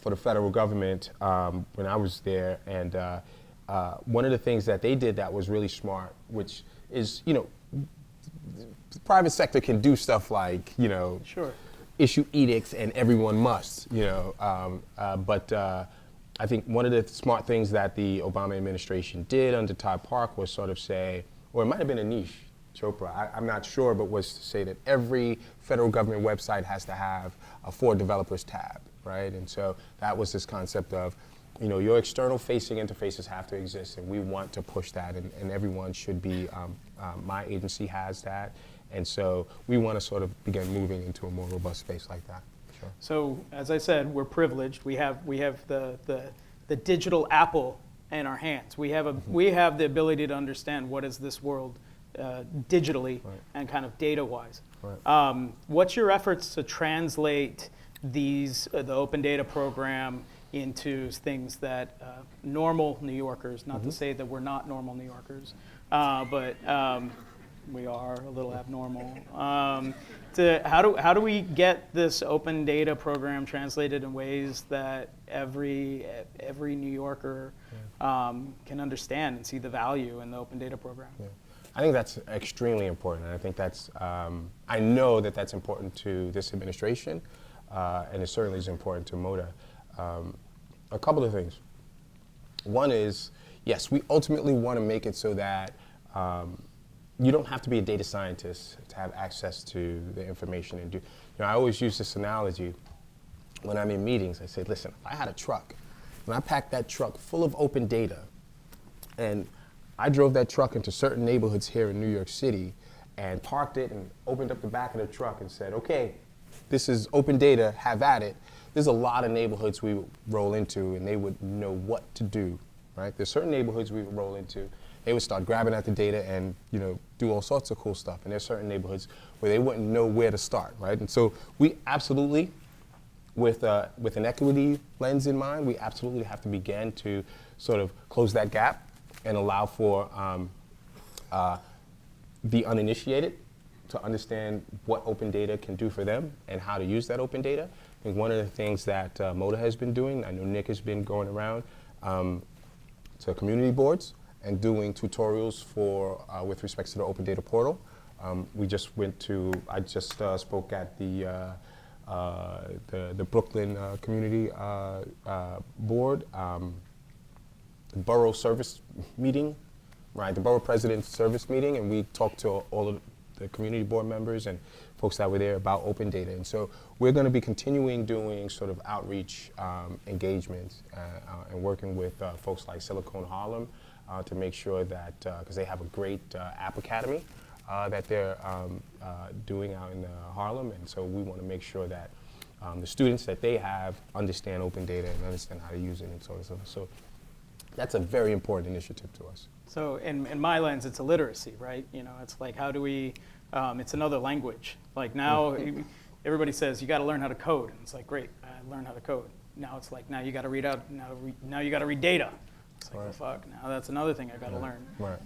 the federal government when I was there. And one of the things that they did that was really smart, which is, you know, the private sector can do stuff like, you know, Sure. issue edicts and everyone must, you know. But I think one of the smart things that the Obama administration did under Todd Park was sort of say, or it might have been Anish Chopra, I'm not sure, but was to say that every federal government website has to have a for developers tab, right? And so that was this concept of, you know, your external facing interfaces have to exist, and we want to push that, and everyone should be, my agency has that, and so we want to sort of begin moving into a more robust space like that. Sure. So, as I said, we're privileged. We have the digital apple in our hands. We have the ability to understand what is this world digitally and kind of data-wise. Right. What's your efforts to translate these the open data program into things that normal New Yorkers, not to say that we're not normal New Yorkers, but we are a little abnormal. How do we get this open data program translated in ways that every New Yorker can understand and see the value in the open data program? Yeah. I think that's extremely important, and I think that's, I know that that's important to this administration, and it certainly is important to MODA. A couple of things. One is, yes, we ultimately want to make it so that you don't have to be a data scientist to have access to the information and do. You know, I always use this analogy when I'm in meetings. I say, listen, if I had a truck, and I packed that truck full of open data, and I drove that truck into certain neighborhoods here in New York City and parked it and opened up the back of the truck and said, okay, this is open data, have at it. There's a lot of neighborhoods we would roll into and they would know what to do, right? There's certain neighborhoods we would roll into, they would start grabbing at the data and, you know, do all sorts of cool stuff. And there's certain neighborhoods where they wouldn't know where to start, right? And so we absolutely, with an equity lens in mind, we absolutely have to begin to sort of close that gap and allow for the uninitiated to understand what open data can do for them and how to use that open data. I think one of the things that MODA has been doing, I know Nick has been going around to community boards and doing tutorials for with respect to the open data portal. We just went to, I just spoke at the Brooklyn Community Board, borough service meeting, right? The borough president's service meeting, and we talked to all of the community board members and folks that were there about open data. And so we're going to be continuing doing sort of outreach engagements and working with folks like Silicon Harlem to make sure that, because they have a great app academy that they're doing out in Harlem, and so we want to make sure that the students that they have understand open data and understand how to use it and so on and so forth. So that's a very important initiative to us. So in my lens, it's a literacy, right? You know, it's like, how do we, it's another language. Like now, everybody says you got to learn how to code. And it's like, great, I learned how to code. Now it's like, now you got to read out, now you got to read data. It's like, well, fuck, now that's another thing I got to learn. Right.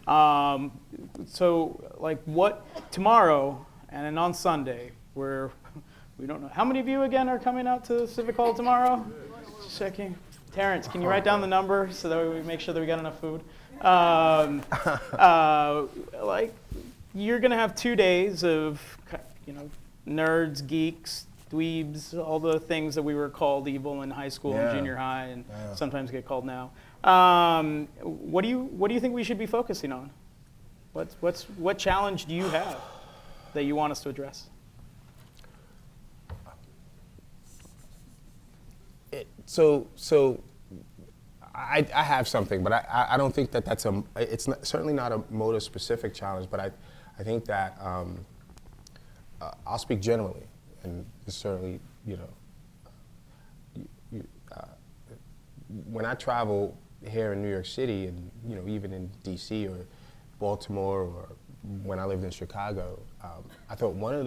So like what, tomorrow, and then on Sunday, we don't know. How many of you again are coming out to Civic Hall tomorrow? Just checking. Terrence, can you write down the number so that we make sure that we got enough food? Like, you're gonna have 2 days of, you know, nerds, geeks, dweebs, all the things that we were called evil in high school and junior high, and sometimes get called now. What do you think we should be focusing on? What challenge do you have that you want us to address? So I have something, but I don't think that that's it's certainly not a MODA specific challenge, but I think that I'll speak generally, and certainly, you know, when I travel, here in New York City, and even in D.C. or Baltimore, or when I lived in Chicago, I thought one of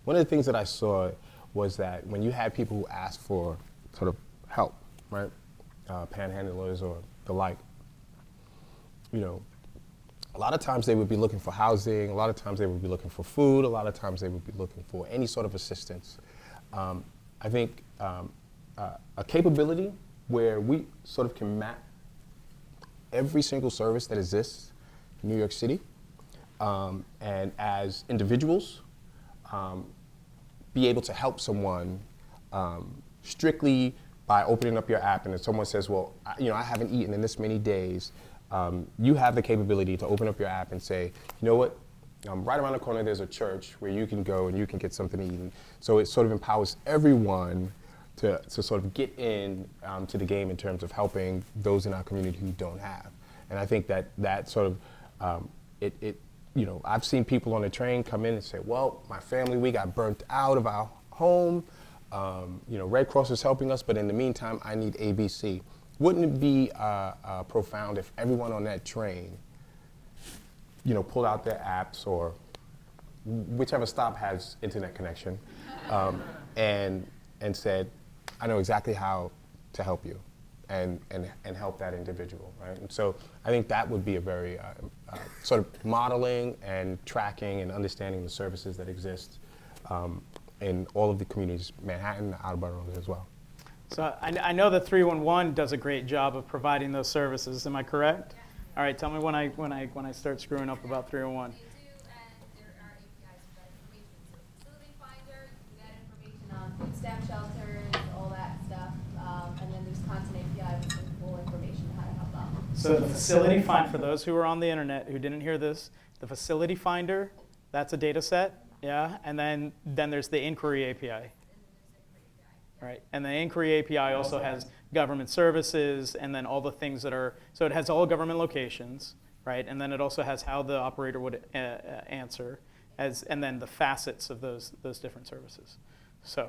the things that I saw was that when you had people who asked for sort of help, right, panhandlers or the like, a lot of times they would be looking for housing, a lot of times they would be looking for food, a lot of times they would be looking for any sort of assistance. I think a capability where we sort of can map every single service that exists in New York City, and as individuals, be able to help someone strictly by opening up your app, and if someone says, well, I haven't eaten in this many days, you have the capability to open up your app and say, you know what, right around the corner there's a church where you can go and you can get something to eat. And so it sort of empowers everyone to sort of get in to the game in terms of helping those in our community who don't have. And I think that sort of, I've seen people on the train come in and say, well, my family, we got burnt out of our home. Red Cross is helping us, but in the meantime, I need ABC. Wouldn't it be profound if everyone on that train, pulled out their apps or whichever stop has internet connection, and said, I know exactly how to help you and help that individual, right? And so I think that would be a very sort of modeling and tracking and understanding the services that exist in all of the communities, Manhattan, outer boroughs as well. So I know that 311 does a great job of providing those services. Am I correct? Yeah. All right. Tell me when I start screwing up about 311. They do, and there are APIs for that information. So Facility Finder, you can get information on food stamp shelters, all that stuff, and then there's Content API with some full information on how to help out. So the Facility Finder, for those who are on the internet who didn't hear this, the Facility Finder, that's a data set, yeah, and then there's the Inquiry API. Right, and the Inquiry API also has government services, and then all the things that are, so it has all government locations, right, and then it also has how the operator would answer, and then the facets of those different services. So.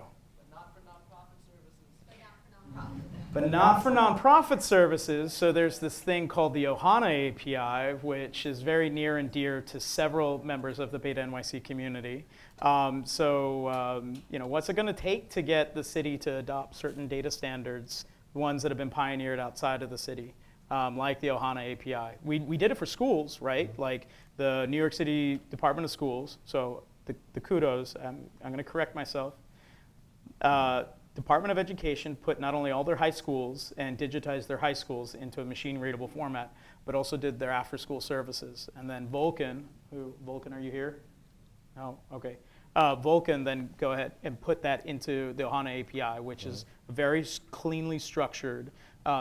But not for nonprofit services. So there's this thing called the Ohana API, which is very near and dear to several members of the Beta NYC community. What's it going to take to get the city to adopt certain data standards, ones that have been pioneered outside of the city, like the Ohana API? We did it for schools, right? Like the New York City Department of Schools. So the kudos. I'm going to correct myself. Department of Education put not only all their high schools and digitized their high schools into a machine-readable format, but also did their after-school services. And then Vulcan, Vulcan, are you here? No, okay. Vulcan then go ahead and put that into the Ohana API, which is a very cleanly structured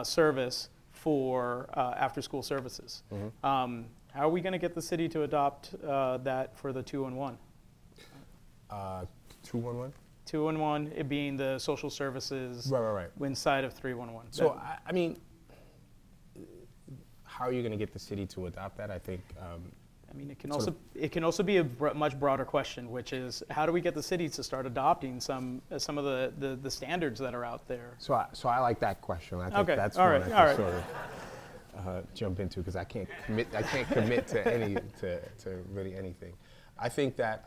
service for after-school services. How are we going to get the city to adopt that for the 211? 211? 211, it being the social services right. inside of 311. So, I mean, how are you going to get the city to adopt that? I think. I mean, it can also be a much broader question, which is how do we get the city to start adopting some of the standards that are out there? So I like that question. I think that's all one right. I can sort of jump into because I can't commit to really anything. I think that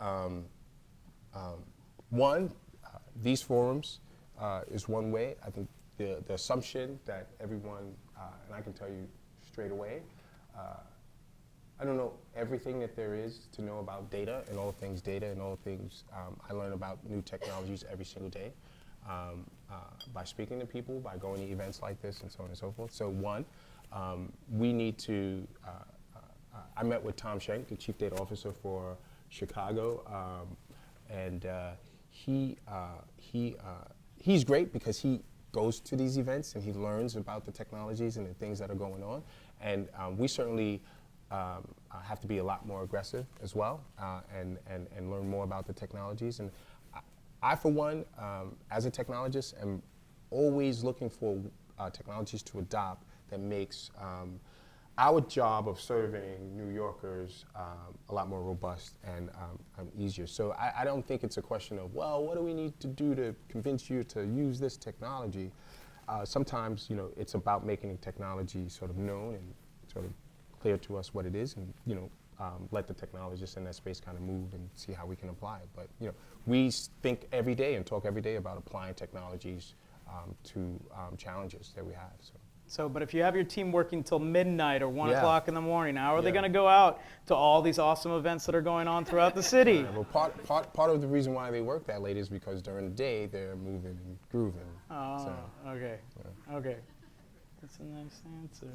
these forums is one way. I think the assumption that everyone, and I can tell you straight away, I don't know everything that there is to know about data and all things data and all things. I learn about new technologies every single day by speaking to people, by going to events like this and so on and so forth. So we need to, I met with Tom Schenk, the Chief Data Officer for Chicago, and he's great because he goes to these events and he learns about the technologies and the things that are going on. And we certainly have to be a lot more aggressive as well and learn more about the technologies. And I for one, as a technologist, am always looking for technologies to adopt that makes our job of serving New Yorkers a lot more robust and easier. So I don't think it's a question of, well, what do we need to do to convince you to use this technology? sometimes, you know, it's about making technology sort of known and sort of clear to us what it is, and, you know, let the technologists in that space kind of move and see how we can apply it. But, you know, we think every day and talk every day about applying technologies to challenges that we have. So, but if you have your team working till midnight or 1 Yeah. o'clock in the morning, how are they Yeah. going to go out to all these awesome events that are going on throughout the city? Well, part of the reason why they work that late is because during the day they're moving and grooving. Oh, So, okay. Okay. That's a nice answer.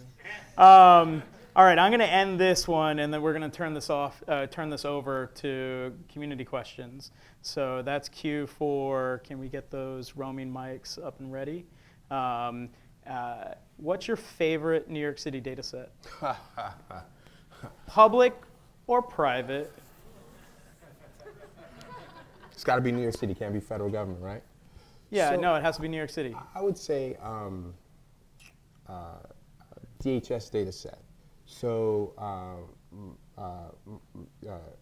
All right, I'm going to end this one, and then we're going to turn this over to community questions. So that's cue for, can we get those roaming mics up and ready? What's your favorite New York City data set? Public or private? It's got to be New York City, can't be federal government, right? Yeah, So- no, it has to be New York City. I would say DHS data set. So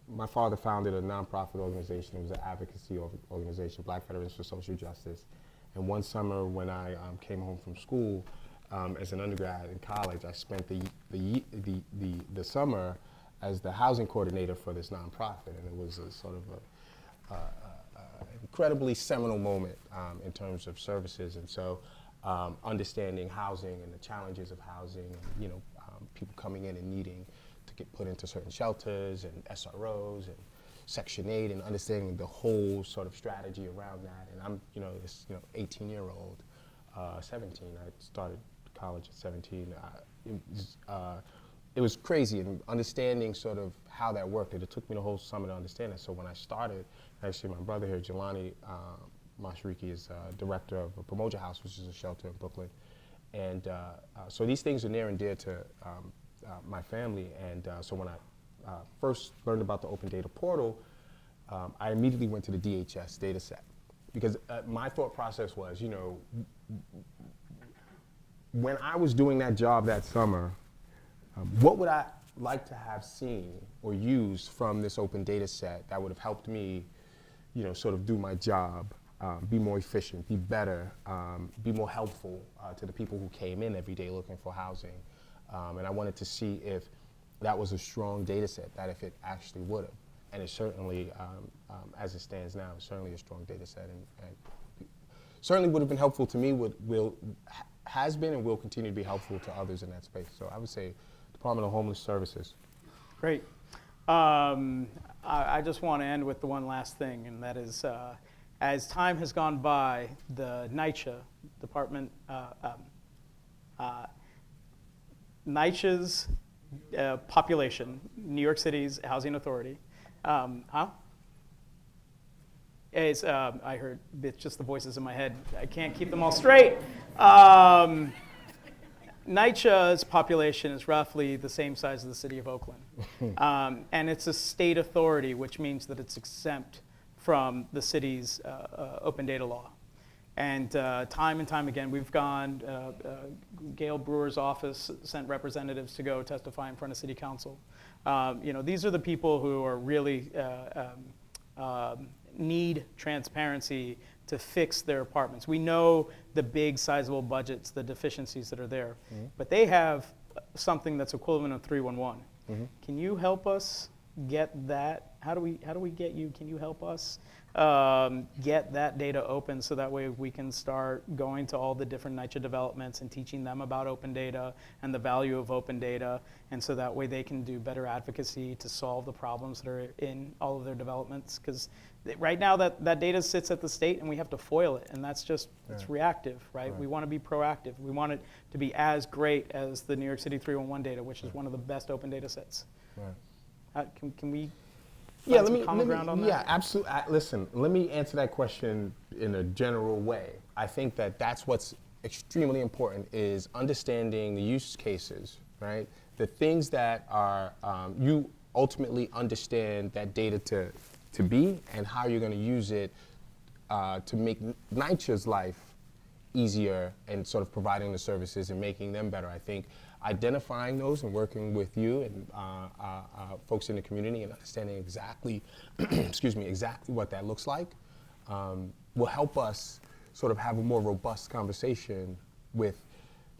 my father founded a nonprofit organization. It was an advocacy organization, Black Veterans for Social Justice. And one summer when I came home from school as an undergrad in college, I spent the summer as the housing coordinator for this nonprofit, and it was a sort of incredibly seminal moment in terms of services. And so understanding housing and the challenges of housing, and, you know, people coming in and needing to get put into certain shelters and SROs and Section 8, and understanding the whole sort of strategy around that. And I'm, you know, this, you know, 18-year-old, 17. I started college at 17. It was crazy, and understanding sort of how that worked. It took me the whole summer to understand it. So when I started, actually my brother here, Jelani Mashariki, is director of Pomoja House, which is a shelter in Brooklyn. And so these things are near and dear to my family. And so when I first learned about the Open Data Portal, I immediately went to the DHS data set. Because my thought process was, you know, when I was doing that job that summer, what would I like to have seen or used from this open data set that would have helped me, you know, sort of do my job, be more efficient, be better, be more helpful to the people who came in every day looking for housing. And I wanted to see if that was a strong data set, that if it actually would have. And it certainly, as it stands now, it's certainly a strong data set, and certainly would have been helpful to me, has been and will continue to be helpful to others in that space. So I would say Department of Homeless Services. Great. I just want to end with the one last thing, and that is, as time has gone by, the NYCHA, NYCHA's population, New York City's Housing Authority, is, I heard, it's just the voices in my head. I can't keep them all straight. NYCHA's population is roughly the same size as the city of Oakland. And it's a state authority, which means that it's exempt from the city's open data law. And time and time again, we've gone, Gail Brewer's office sent representatives to go testify in front of city council. You know, these are the people who are really need transparency to fix their apartments. We know the big sizable budgets, the deficiencies that are there, but they have something that's equivalent of 311. Can you help us get that? How do we get you? Can you help us get that data open so that way we can start going to all the different NYCHA developments and teaching them about open data and the value of open data, and so that way they can do better advocacy to solve the problems that are in all of their developments? Because right now that data sits at the state and we have to foil it, and that's just, it's reactive, right? We want to be proactive. We want it to be as great as the New York City 311 data, which is one of the best open data sets. Can we find some common ground on that? Yeah, absolutely. Listen, let me answer that question in a general way. I think that's what's extremely important, is understanding the use cases, right? The things that are, you ultimately understand that data to be, and how you're going to use it to make NYCHA's life easier, and sort of providing the services and making them better. I think identifying those and working with you and folks in the community and understanding exactly, exactly what that looks like will help us sort of have a more robust conversation with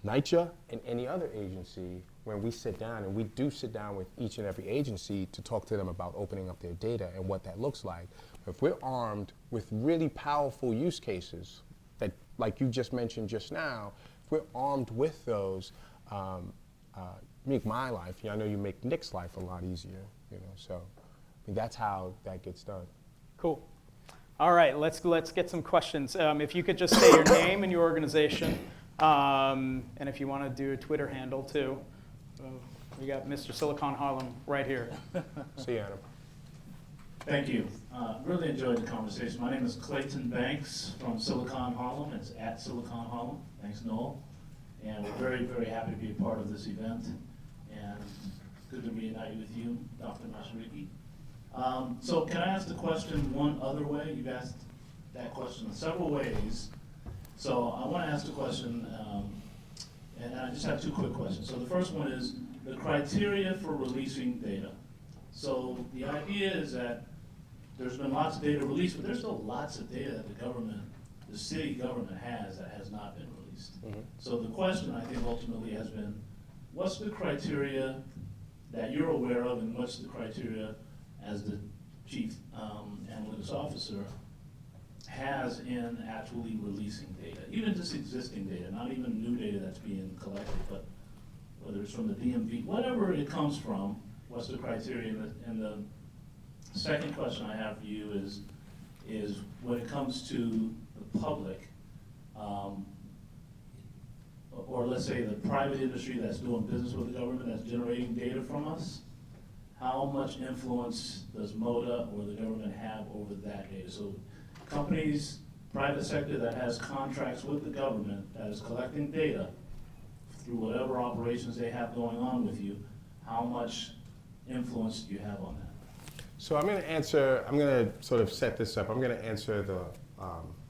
NYCHA and any other agency, when we sit down, and we do sit down with each and every agency to talk to them about opening up their data and what that looks like. If we're armed with really powerful use cases that, like you just mentioned just now, if we're armed with those, make my life, I know you make Nick's life a lot easier, so I mean, that's how that gets done. Cool. All right, let's get some questions. If you could just say your name and your organization, and if you want to do a Twitter handle too. We got Mr. Silicon Harlem right here. See you, Adam. Thank you. Really enjoyed the conversation. My name is Clayton Banks from Silicon Harlem. It's at Silicon Harlem. Thanks, Noel. And we're very, very happy to be a part of this event. And good to reunite with you, Dr. Mashariki. So can I ask the question one other way? You've asked that question in several ways. So I want to ask the question, and I just have two quick questions. So the first one is the criteria for releasing data. So the idea is that there's been lots of data released, but there's still lots of data that the city government has that has not been released. Mm-hmm. So the question I think ultimately has been, what's the criteria that you're aware of, and what's the criteria as the chief analytics officer has in actually releasing data, even just existing data, not even new data that's being collected, but whether it's from the DMV, whatever it comes from, what's the criteria? And the second question I have for you is when it comes to the public, or let's say the private industry that's doing business with the government, that's generating data from us, how much influence does MODA or the government have over that data? So companies, private sector that has contracts with the government that is collecting data through whatever operations they have going on with you, how much influence do you have on that? So I'm going to sort of set this up. I'm going to answer the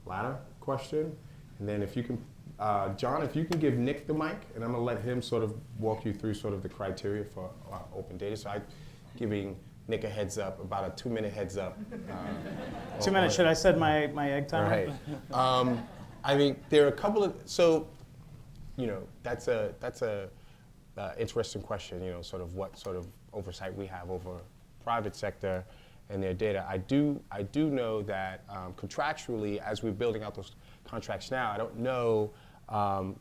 latter question, and then if you can, John, if you can give Nick the mic, and I'm going to let him sort of walk you through sort of the criteria for open data. So I'm giving Nick a heads up, about a 2-minute heads up. 2 minutes, should I set my egg timer? Right. I mean, there are a couple of, so, that's a interesting question, sort of what sort of oversight we have over private sector and their data. I do know that contractually, as we're building out those contracts now, I don't know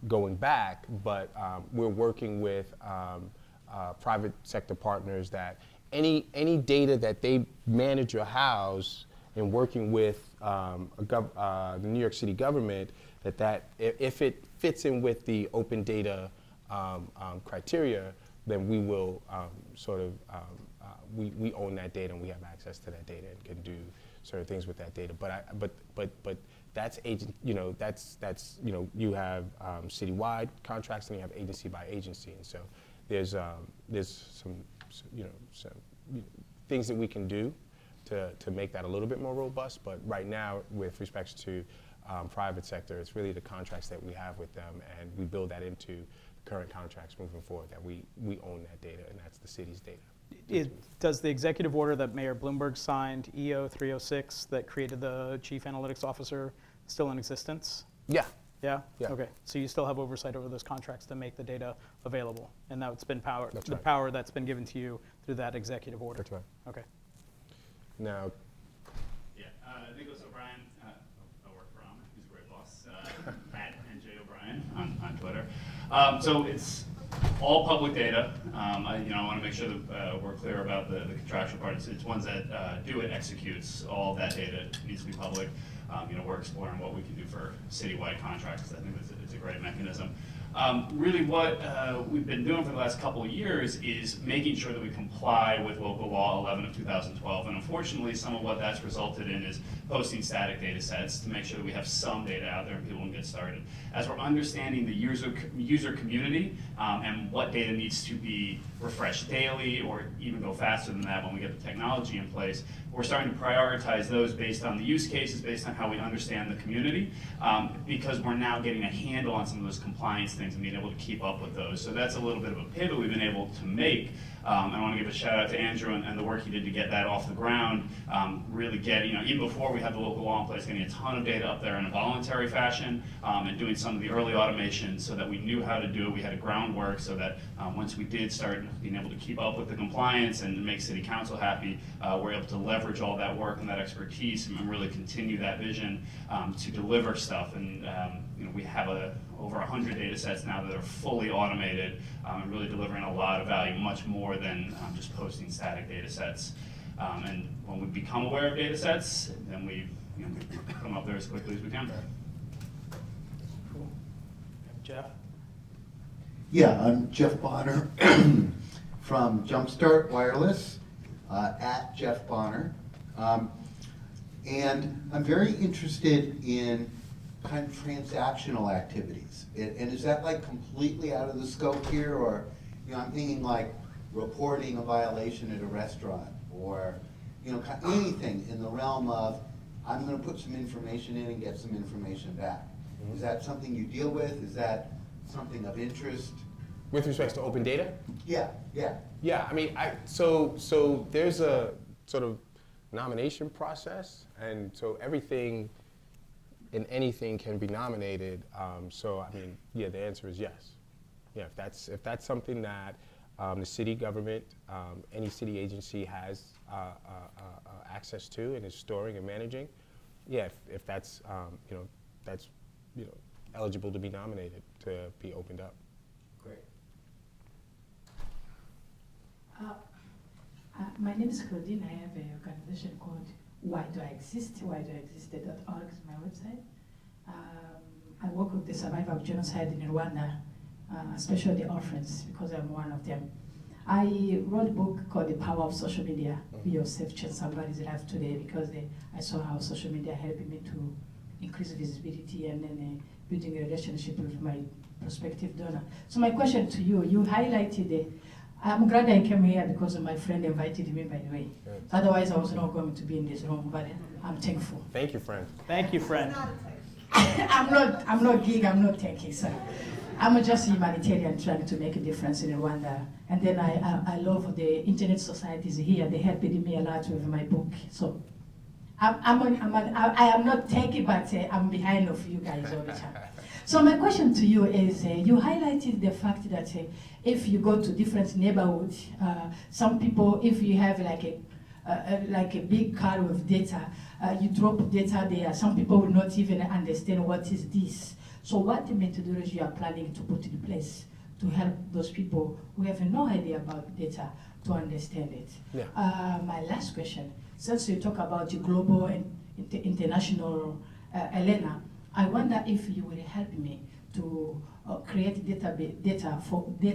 going back, but we're working with private sector partners that any data that they manage or house, and working with the New York City government, that if it fits in with the open data criteria, then we will we own that data and we have access to that data and can do certain things with that data. But that's you have citywide contracts and you have agency by agency, and so there's some things that we can do to make that a little bit more robust. But right now, with respects to private sector, it's really the contracts that we have with them, and we build that into current contracts moving forward, that we own that data, and that's the city's data. Does the executive order that Mayor Bloomberg signed, EO 306, that created the chief analytics officer, still in existence? Yeah. Yeah? Yeah. Okay. So you still have oversight over those contracts to make the data available, and that's been power. That's the right. power that's been given to you through that executive order. That's right. Okay. Now, yeah, Nicholas O'Brien, I work for him. He's a great boss. At NJ O'Brien on Twitter. So it's all public data. I want to make sure that we're clear about the contractual part. It's ones that do it, executes. All that data needs to be public. We're exploring what we can do for citywide contracts. I think it's a great mechanism. Really what we've been doing for the last couple of years is making sure that we comply with local law 11 of 2012. And unfortunately, some of what that's resulted in is posting static data sets to make sure that we have some data out there and people can get started. As we're understanding the user community and what data needs to be refreshed daily or even go faster than that when we get the technology in place, we're starting to prioritize those based on the use cases, based on how we understand the community, because we're now getting a handle on some of those compliance things and being able to keep up with those. So that's a little bit of a pivot we've been able to make. I want to give a shout out to Andrew and the work he did to get that off the ground, really getting, even before we we had the local law in place, getting a ton of data up there in a voluntary fashion, and doing some of the early automation so that we knew how to do it. We had a groundwork so that once we did start being able to keep up with the compliance and make City Council happy, we're able to leverage all that work and that expertise and really continue that vision to deliver stuff. And we have over 100 data sets now that are fully automated and really delivering a lot of value, much more than just posting static data sets. And when we become aware of data sets, then we come up there as quickly as we can. Cool. Jeff? Yeah, I'm Jeff Bonner from Jumpstart Wireless, at Jeff Bonner. And I'm very interested in kind of transactional activities. And is that like completely out of the scope here? Or, I'm thinking like reporting a violation at a restaurant, or, anything in the realm of, I'm gonna put some information in and get some information back. Mm-hmm. Is that something you deal with? Is that something of interest? With respect to open data? Yeah. Yeah, I mean, so there's a sort of nomination process, and so everything and anything can be nominated. So I mean, yeah, the answer is yes. Yeah, if that's something that the city government, any city agency has access to and is storing and managing, yeah, if that's that's eligible to be nominated to be opened up. Great. My name is Claudine. I have an organization called Why Do I Exist? WhyDoIExist.org is my website. I work with the survivor of genocide in Rwanda, especially the orphans, because I'm one of them. I wrote a book called The Power of Social Media. Be yourself, change somebody's life today, because I saw how social media helped me to increase visibility and then building a relationship with my prospective donor. So my question to you, you highlighted I'm glad I came here because my friend invited me, by the way. Good. Otherwise, I was not going to be in this room, but I'm thankful. Thank you, friend. Thank you, friend. I'm not gig, I'm not techie, so I'm just a humanitarian trying to make a difference in Rwanda. And then I love the internet societies here. They helped me a lot with my book. So I am not techie, but I'm behind of you guys all the time. So my question to you is, you highlighted the fact that if you go to different neighborhoods, some people, if you have like a big car with data, you drop data there, some people will not even understand what is this. So what methodology you are planning to put in place to help those people who have no idea about data to understand it? Yeah. My last question, since you talk about the global and international arena, I wonder if you will help me to create data for the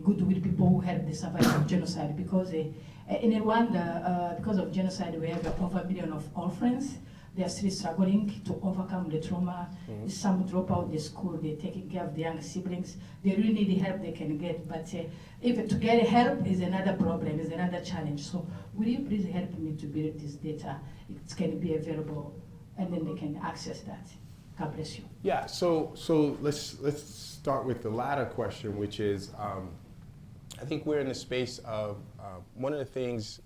goodwill people who help the survivors of genocide, because in Rwanda, because of genocide, we have over 1 million of orphans. They are still struggling to overcome the trauma. Mm-hmm. Some drop out the school. They're taking care of the young siblings. They really need the help they can get, but if to get help is another problem, is another challenge. So will you please help me to build this data? It can be available, and then they can access that. God bless you. Yeah, so let's start with the latter question, which is, I think we're in the space of, one of the things,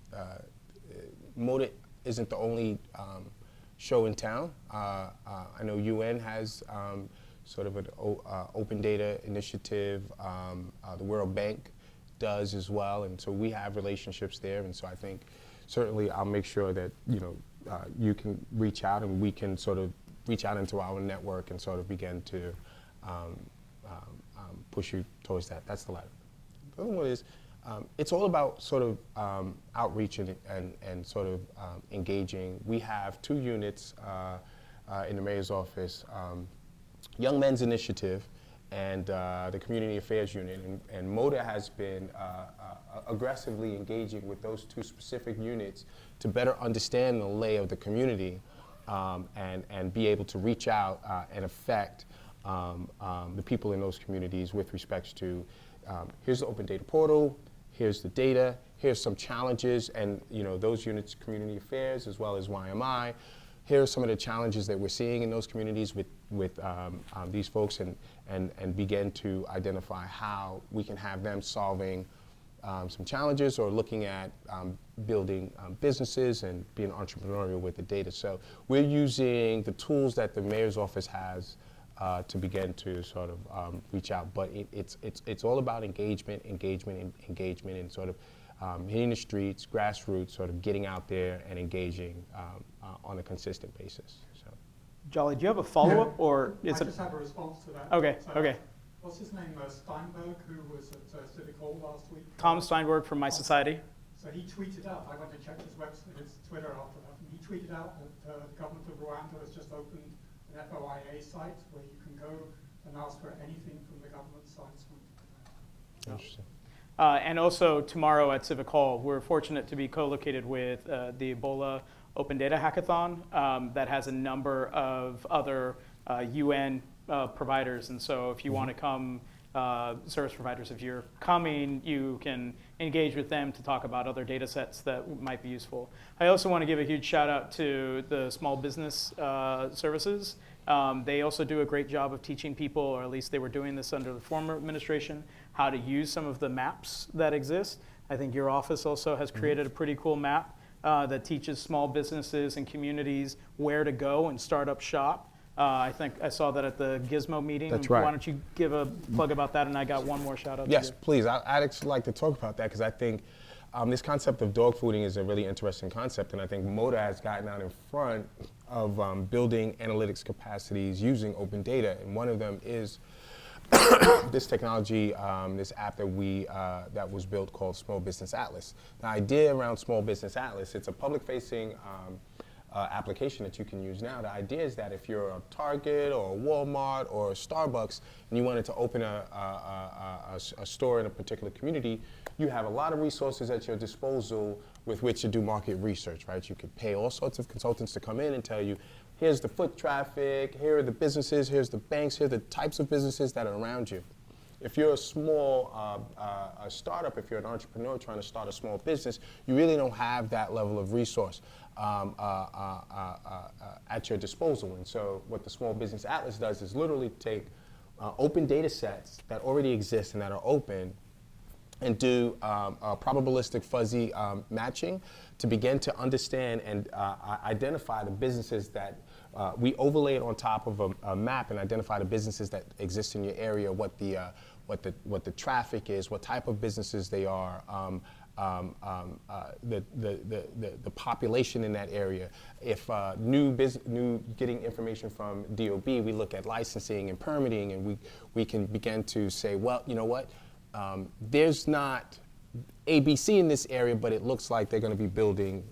Moda isn't the only show in town. I know UN has sort of an open data initiative, the World Bank does as well, and so we have relationships there, and so I think certainly I'll make sure that you can reach out and we can sort of reach out into our network and sort of begin to push you towards that. That's the latter. The other one is, it's all about sort of outreach and sort of engaging. We have 2 units in the mayor's office, Young Men's Initiative and the Community Affairs Unit. And MODA has been aggressively engaging with those 2 specific units to better understand the lay of the community and be able to reach out and affect the people in those communities with respect to here's the open data portal, here's the data, here's some challenges, and those units, community affairs as well as YMI, here are some of the challenges that we're seeing in those communities with these folks, and begin to identify how we can have them solving some challenges or looking at building businesses and being entrepreneurial with the data. So we're using the tools that the mayor's office has to begin to sort of reach out. But it's all about engagement, and sort of hitting the streets, grassroots, sort of getting out there and engaging on a consistent basis. So. Jolly, do you have a follow-up, or I is it? just have a response to that. Okay, okay. What's his name? Steinberg, who was at Civic Hall last week. Tom Steinberg from My Society. So he tweeted out, I went to check his website, his Twitter after that, and he tweeted out that the government of Rwanda has just opened an FOIA site where you can go and ask for anything from the government science fund. Interesting. And also tomorrow at Civic Hall, we're fortunate to be co-located with the Ebola Open Data Hackathon that has a number of other UN providers. And so if you want to come, service providers, if you're coming, you can engage with them to talk about other data sets that might be useful. I also want to give a huge shout out to the small business services. They also do a great job of teaching people, or at least they were doing this under the former administration, how to use some of the maps that exist. I think your office also has created a pretty cool map that teaches small businesses and communities where to go and start up shop. I think I saw that at the Gizmo meeting. That's right. Why don't you give a plug about that? And I got one more shout out. Yes, to you. please. I'd actually like to talk about that because I think this concept of dog fooding is a really interesting concept, and I think MODA has gotten out in front of building analytics capacities using open data, and one of them is this technology, this app that was built called Small Business Atlas. The idea around Small Business Atlas, it's a public-facing application that you can use now. The idea is that if you're a Target or a Walmart or a Starbucks and you wanted to open a store in a particular community, you have a lot of resources at your disposal with which to do market research, right? You could pay all sorts of consultants to come in and tell you, here's the foot traffic, here are the businesses, here's the banks, here are the types of businesses that are around you. If you're a small a startup, if you're an entrepreneur trying to start a small business, you really don't have that level of resource at your disposal. And so what the Small Business Atlas does is literally take open data sets that already exist and that are open and do probabilistic fuzzy matching to begin to understand and identify the businesses that we overlay it on top of a map and identify the businesses that exist in your area, what the traffic is, what type of businesses they are, the population in that area. If getting information from DOB, we look at licensing and permitting, and we can begin to say, well, you know what? There's not ABC in this area, but it looks like they're going to be building,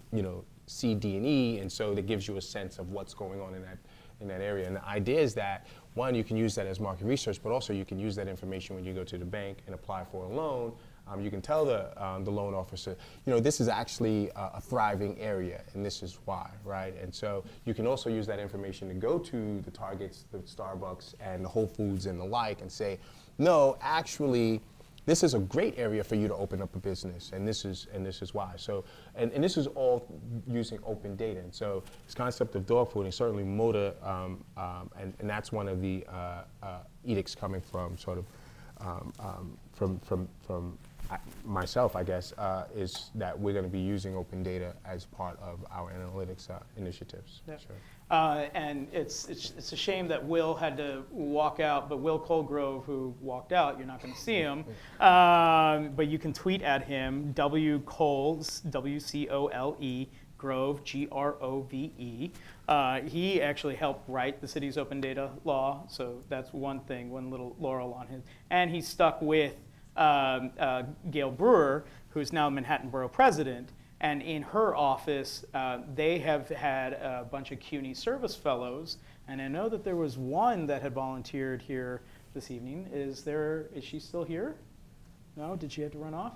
C, D, and E, and so that gives you a sense of what's going on in that area. And the idea is that, one, you can use that as market research, but also you can use that information when you go to the bank and apply for a loan. You can tell the loan officer, this is actually a thriving area, and this is why, right? And so you can also use that information to go to the Targets, the Starbucks, and the Whole Foods and the like, and say, no, actually, this is a great area for you to open up a business, and this is why. So, and this is all using open data. And so this concept of dog fooding, certainly MODA, and that's one of the edicts coming from sort of from myself, I guess, is that we're going to be using open data as part of our analytics initiatives. Yep. Sure. And it's a shame that Will had to walk out, but Will Colgrove, who walked out, you're not going to see him, but you can tweet at him, W. Coles, W-C-O-L-E, Grove, G-R-O-V-E. He actually helped write the city's open data law, so that's one thing, one little laurel on him. And he stuck with Gail Brewer, who's now Manhattan Borough President, and in her office, they have had a bunch of CUNY service fellows, and I know that there was one that had volunteered here this evening. Is she still here? No, did she have to run off?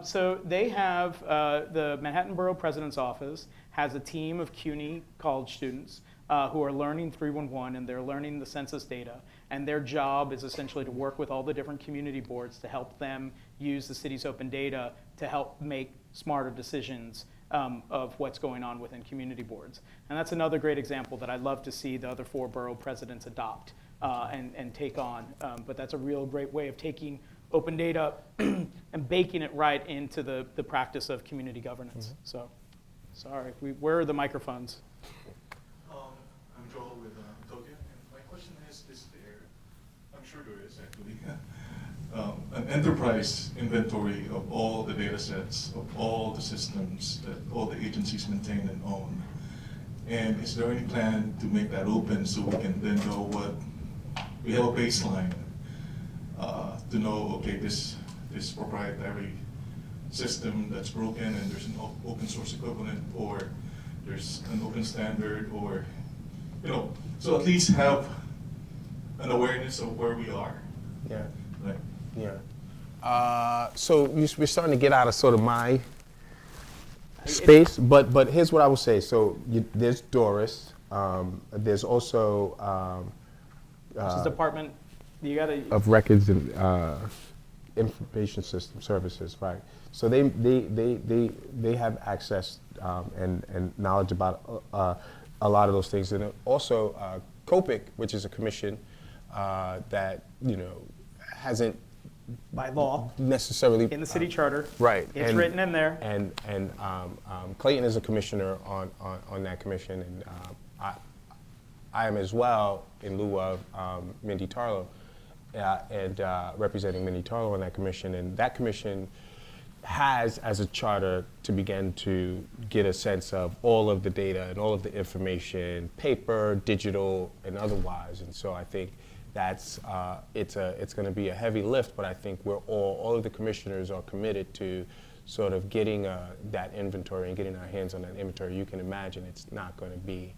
So they have, the Manhattan Borough President's Office has a team of CUNY college students who are learning 311, and they're learning the census data. And their job is essentially to work with all the different community boards to help them use the city's open data to help make smarter decisions of what's going on within community boards. And that's another great example that I'd love to see the other 4 borough presidents adopt and take on. But that's a real great way of taking open data and baking it right into the practice of community governance. So, sorry, where are the microphones? I'm Joel with Tokyo, and my question is there, I'm sure there is actually, an enterprise inventory of all the data sets, of all the systems that all the agencies maintain and own. And is there any plan to make that open so we can then know what, we have a baseline to know, okay, this proprietary system that's broken and there's an open source equivalent, or there's an open standard, or, so at least have an awareness of where we are. Yeah. Right. Yeah. So we're starting to get out of sort of my space, but here's what I will say. So there's Doris. There's also Justice Department. You gotta of Records and Information System Services, right? So they have access and knowledge about a lot of those things, and also COPIC, which is a commission that hasn't by law necessarily in the city charter. Right. It's written in there. And Clayton is a commissioner on that commission, and I am as well in lieu of Mindy Tarlow, and representing Mindy Tarlow on that commission. And that commission has as a charter to begin to get a sense of all of the data and all of the information, paper, digital, and otherwise. And so I think that's it's going to be a heavy lift, but I think we're all of the commissioners are committed to sort of getting that inventory and getting our hands on that inventory. You can imagine it's not going to be,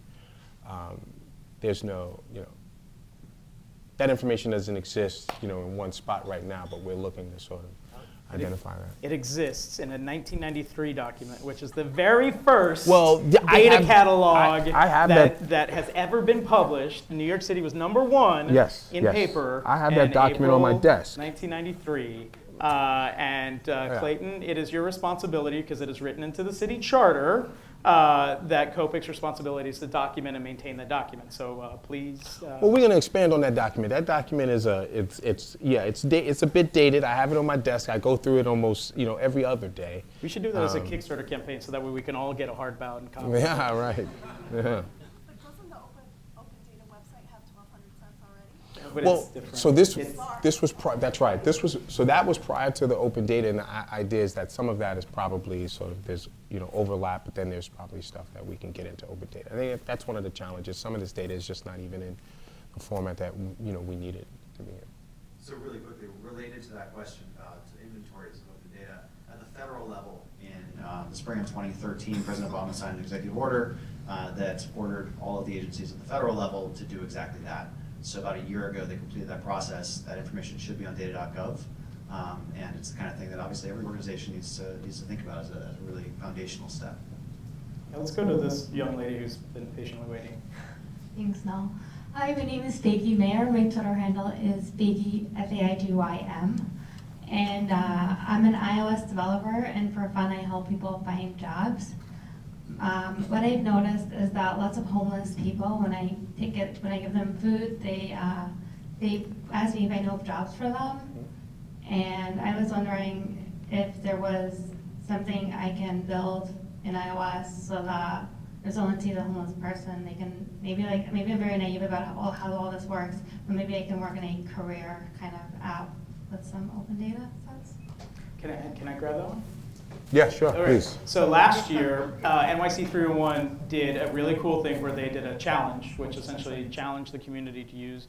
there's no, that information doesn't exist, in one spot right now, but we're looking to sort of identify that. It exists in a 1993 document, which is the very first data catalog I have that has ever been published. New York City was #1 in paper. I have that document on my desk. 1993. Clayton, it is your responsibility, because it is written into the city charter, that COPIC's responsibility is to document and maintain that document. So please. Well, we're going to expand on that document. That document is it's a bit dated. I have it on my desk. I go through it almost every other day. We should do that as a Kickstarter campaign, so that way we can all get a hardbound copy. Yeah, right. Yeah. But well, so this was that's right. That was prior to the open data, and the idea is that some of that is probably sort of there's overlap, but then there's probably stuff that we can get into open data. I think that's one of the challenges. Some of this data is just not even in the format that we need it to be in. So really quickly, related to that question about inventories of open data, at the federal level, in the spring of 2013, President Obama signed an executive order that ordered all of the agencies at the federal level to do exactly that. So about a year ago, they completed that process. That information should be on data.gov, and it's the kind of thing that obviously every organization needs to think about as a really foundational step. Yeah, let's go to this young lady who's been patiently waiting. Thanks, Noel. Hi, my name is Fagy Mayer. My Twitter handle is Fagy, F-A-I-G-Y-M. And I'm an iOS developer, and for fun, I help people find jobs. What I've noticed is that lots of homeless people, when I give them food, they ask me if I know of jobs for them. And I was wondering if there was something I can build in iOS so that if someone sees a homeless person, they can maybe I'm very naive about how all this works, but maybe I can work in a career kind of app with some open data sets. Can I grab that one? Yeah, sure, please. So last year, NYC 301 did a really cool thing where they did a challenge, which essentially challenged the community to use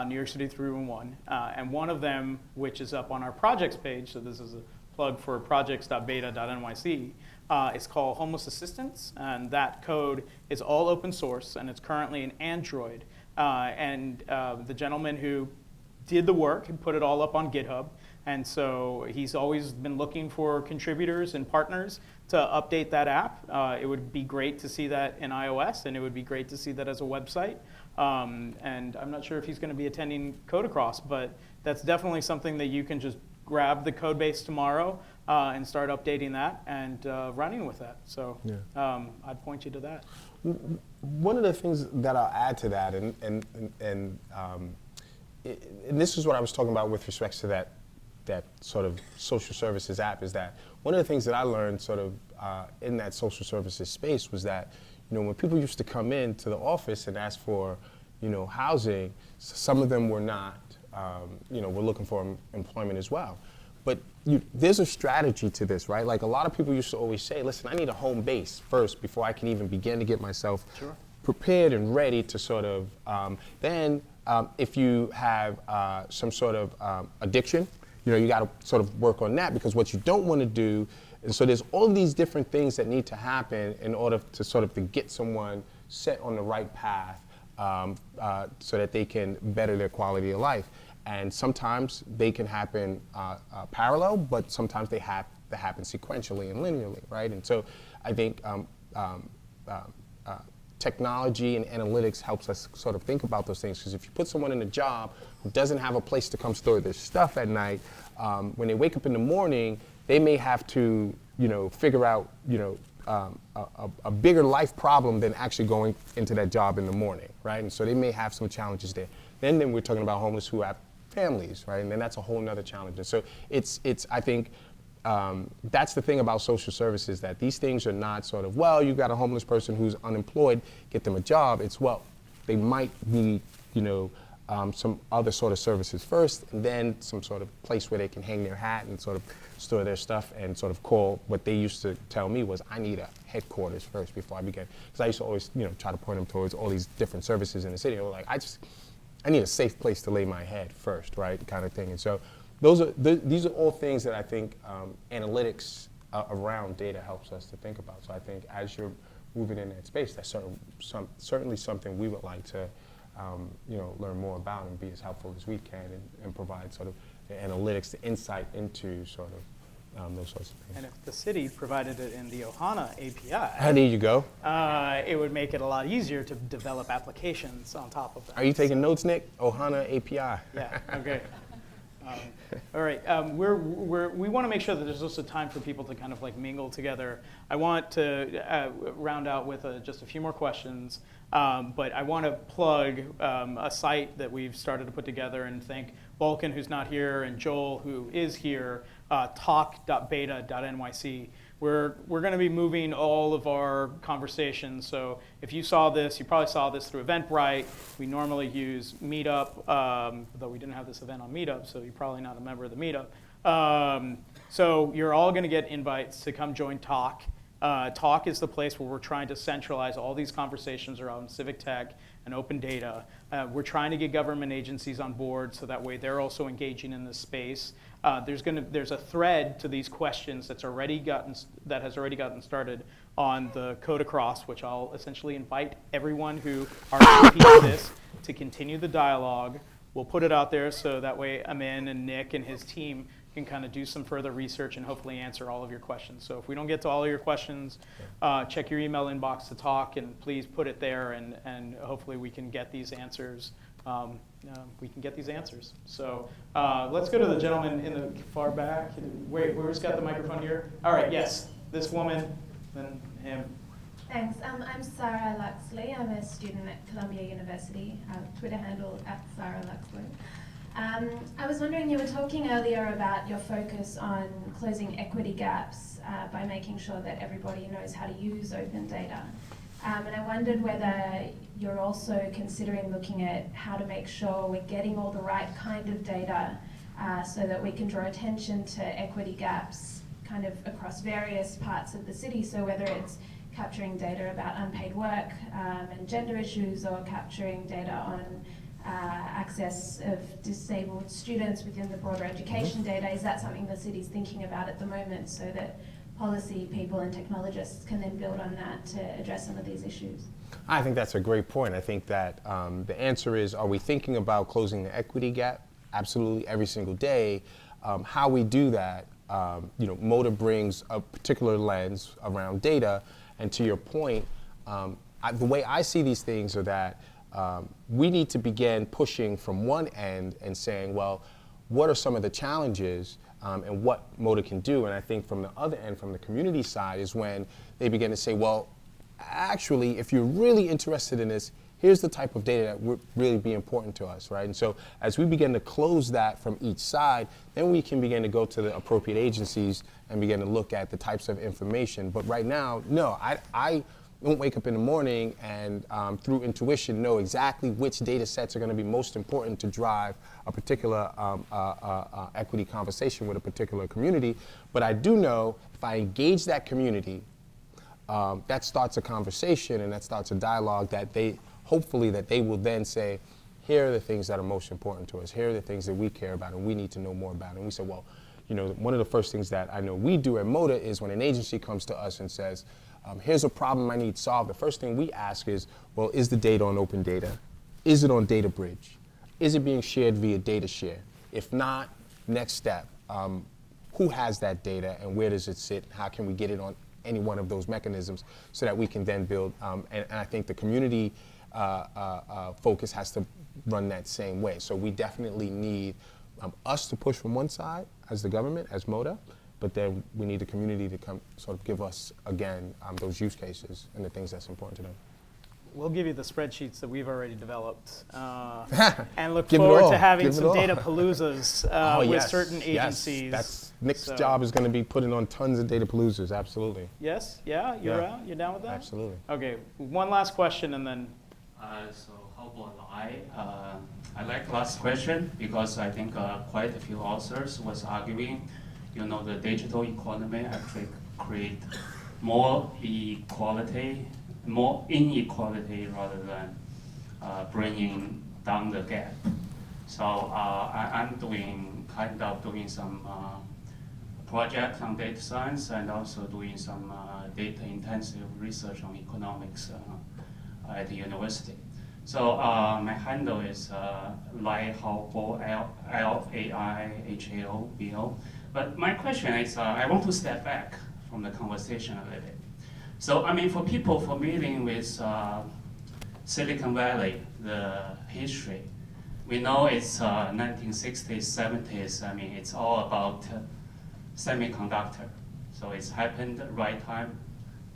New York City 301. And one of them, which is up on our projects page, so this is a plug for projects.beta.nyc, is called Homeless Assistance. And that code is all open source, and it's currently in Android. The gentleman who did the work and put it all up on GitHub. And so he's always been looking for contributors and partners to update that app. It would be great to see that in iOS, and it would be great to see that as a website. And I'm not sure if he's going to be attending Code Across, but that's definitely something that you can just grab the code base tomorrow and start updating that and running with that. So I'd point you to that. One of the things that I'll add to that, and this is what I was talking about with respect to that that sort of social services app is that one of the things that I learned sort of in that social services space was that, when people used to come into the office and ask for, housing, some of them were not, were looking for employment as well. But there's a strategy to this, right? Like a lot of people used to always say, listen, I need a home base first before I can even begin to get myself prepared and ready to sort of, then if you have some sort of addiction, you got to sort of work on that, because what you don't want to do, and so there's all these different things that need to happen in order to sort of to get someone set on the right path so that they can better their quality of life. And sometimes they can happen parallel, but sometimes they happen sequentially and linearly, right? And so I think technology and analytics helps us sort of think about those things, because if you put someone in a job who doesn't have a place to come store their stuff at night, when they wake up in the morning, they may have to, figure out, a bigger life problem than actually going into that job in the morning, right? And so they may have some challenges there. Then we're talking about homeless who have families, right? And then that's a whole nother challenge. And so it's I think, that's the thing about social services, that these things are not sort of, well, you got a homeless person who's unemployed, get them a job. It's, well, they might need, some other sort of services first, and then some sort of place where they can hang their hat and sort of store their stuff and sort of call. What they used to tell me was, I need a headquarters first before I begin. Because I used to always, try to point them towards all these different services in the city. I was like, I need a safe place to lay my head first, right, kind of thing. And so these are all things that I think analytics around data helps us to think about. So I think as you're moving in that space, that's certainly something we would like to learn more about and be as helpful as we can and provide sort of the analytics, the insight into sort of those sorts of things. And if the city provided it in the Ohana API, there you go. It would make it a lot easier to develop applications on top of that. Are you taking notes, Nick? Ohana API. Yeah, okay. All right, we want to make sure that there's also time for people to kind of like mingle together. I want to round out with just a few more questions, but I want to plug a site that we've started to put together, and thank Vulcan, who's not here, and Joel, who is here, talk.beta.nyc. We're going to be moving all of our conversations. So if you saw this, you probably saw this through Eventbrite. We normally use Meetup, though we didn't have this event on Meetup, so you're probably not a member of the Meetup. So you're all going to get invites to come join Talk. Talk is the place where we're trying to centralize all these conversations around civic tech and open data. We're trying to get government agencies on board so that way they're also engaging in this space. There's a thread to these questions that has already gotten started on the Code Across, which I'll essentially invite everyone who RSVPs to this to continue the dialogue. We'll put it out there so that way Amin and Nick and his team can kind of do some further research and hopefully answer all of your questions. So if we don't get to all of your questions, check your email inbox to Talk, and please put it there, and hopefully we can get these answers. So let's go to the gentleman in the far back. Wait, where's got the microphone here? All right, yes, this woman, then him. Thanks. I'm Sarah Luxley. I'm a student at Columbia University. Twitter handle @SarahLuxley. I was wondering, you were talking earlier about your focus on closing equity gaps by making sure that everybody knows how to use open data. And I wondered whether you're also considering looking at how to make sure we're getting all the right kind of data so that we can draw attention to equity gaps kind of across various parts of the city. So whether it's capturing data about unpaid work and gender issues, or capturing data on access of disabled students within the broader education data, is that something the city's thinking about at the moment so that policy people and technologists can then build on that to address some of these issues? I think that's a great point. I think that the answer is, are we thinking about closing the equity gap? Absolutely, every single day. How we do that, Moda brings a particular lens around data, and to your point, the way I see these things are that we need to begin pushing from one end and saying, well, what are some of the challenges and what Moda can do? And I think from the other end, from the community side, is when they begin to say, well, actually, if you're really interested in this, here's the type of data that would really be important to us, right? And so as we begin to close that from each side, then we can begin to go to the appropriate agencies and begin to look at the types of information. But right now, no, I don't wake up in the morning and through intuition know exactly which data sets are going to be most important to drive a particular equity conversation with a particular community. But I do know if I engage that community, that starts a conversation and that starts a dialogue that hopefully they will then say, here are the things that are most important to us. Here are the things that we care about and we need to know more about. And we say, well, you know, one of the first things that I know we do at MODA is when an agency comes to us and says, here's a problem I need solved, the first thing we ask is, well, is the data on open data? Is it on Data Bridge? Is it being shared via data share? If not, next step, who has that data and where does it sit? How can we get it on any one of those mechanisms so that we can then build, and I think the community focus has to run that same way. So we definitely need us to push from one side as the government, as MODA, but then we need the community to come sort of give us, again, those use cases and the things that's important to them. We'll give you the spreadsheets that we've already developed and look Give forward to having some data paloozas with yes, certain agencies. Yes, that's Nick's job is going to be putting on tons of data paloozas, absolutely. Yes, yeah, you're out? You're down with that? Absolutely. Okay, one last question and then. So how about I like last question because I think quite a few authors was arguing, you know, the digital economy actually create more inequality rather than bringing down the gap. So I'm doing some project on data science and also doing some data intensive research on economics at the university. So my handle is Laihaobo, L-A-I-H-A-O-B-O. But my question is, I want to step back from the conversation a little bit. So I mean, for people familiar with Silicon Valley, the history, we know it's 1960s, 70s. I mean, it's all about semiconductor. So it's happened at the right time